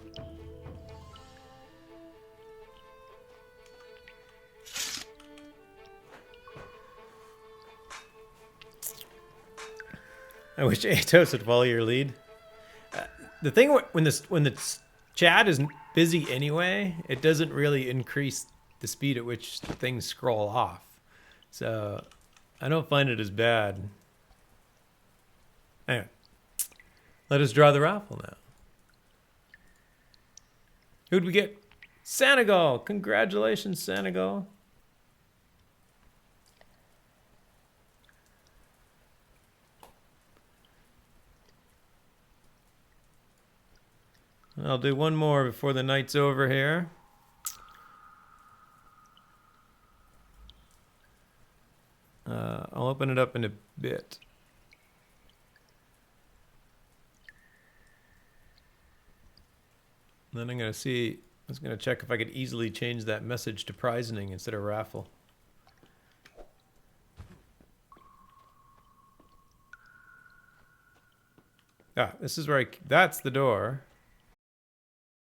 I wish Atos would follow your lead. The thing when the chat is busy anyway, it doesn't really increase the speed at which things scroll off. So I don't find it as bad. Anyway, let us draw the raffle now. Who'd we get? Senegal! Congratulations, Senegal. I'll do one more before the night's over here. I'll open it up in a bit. Then I'm gonna see, I was gonna check if I could easily change that message to prizening instead of raffle. Ah, this is where that's the door.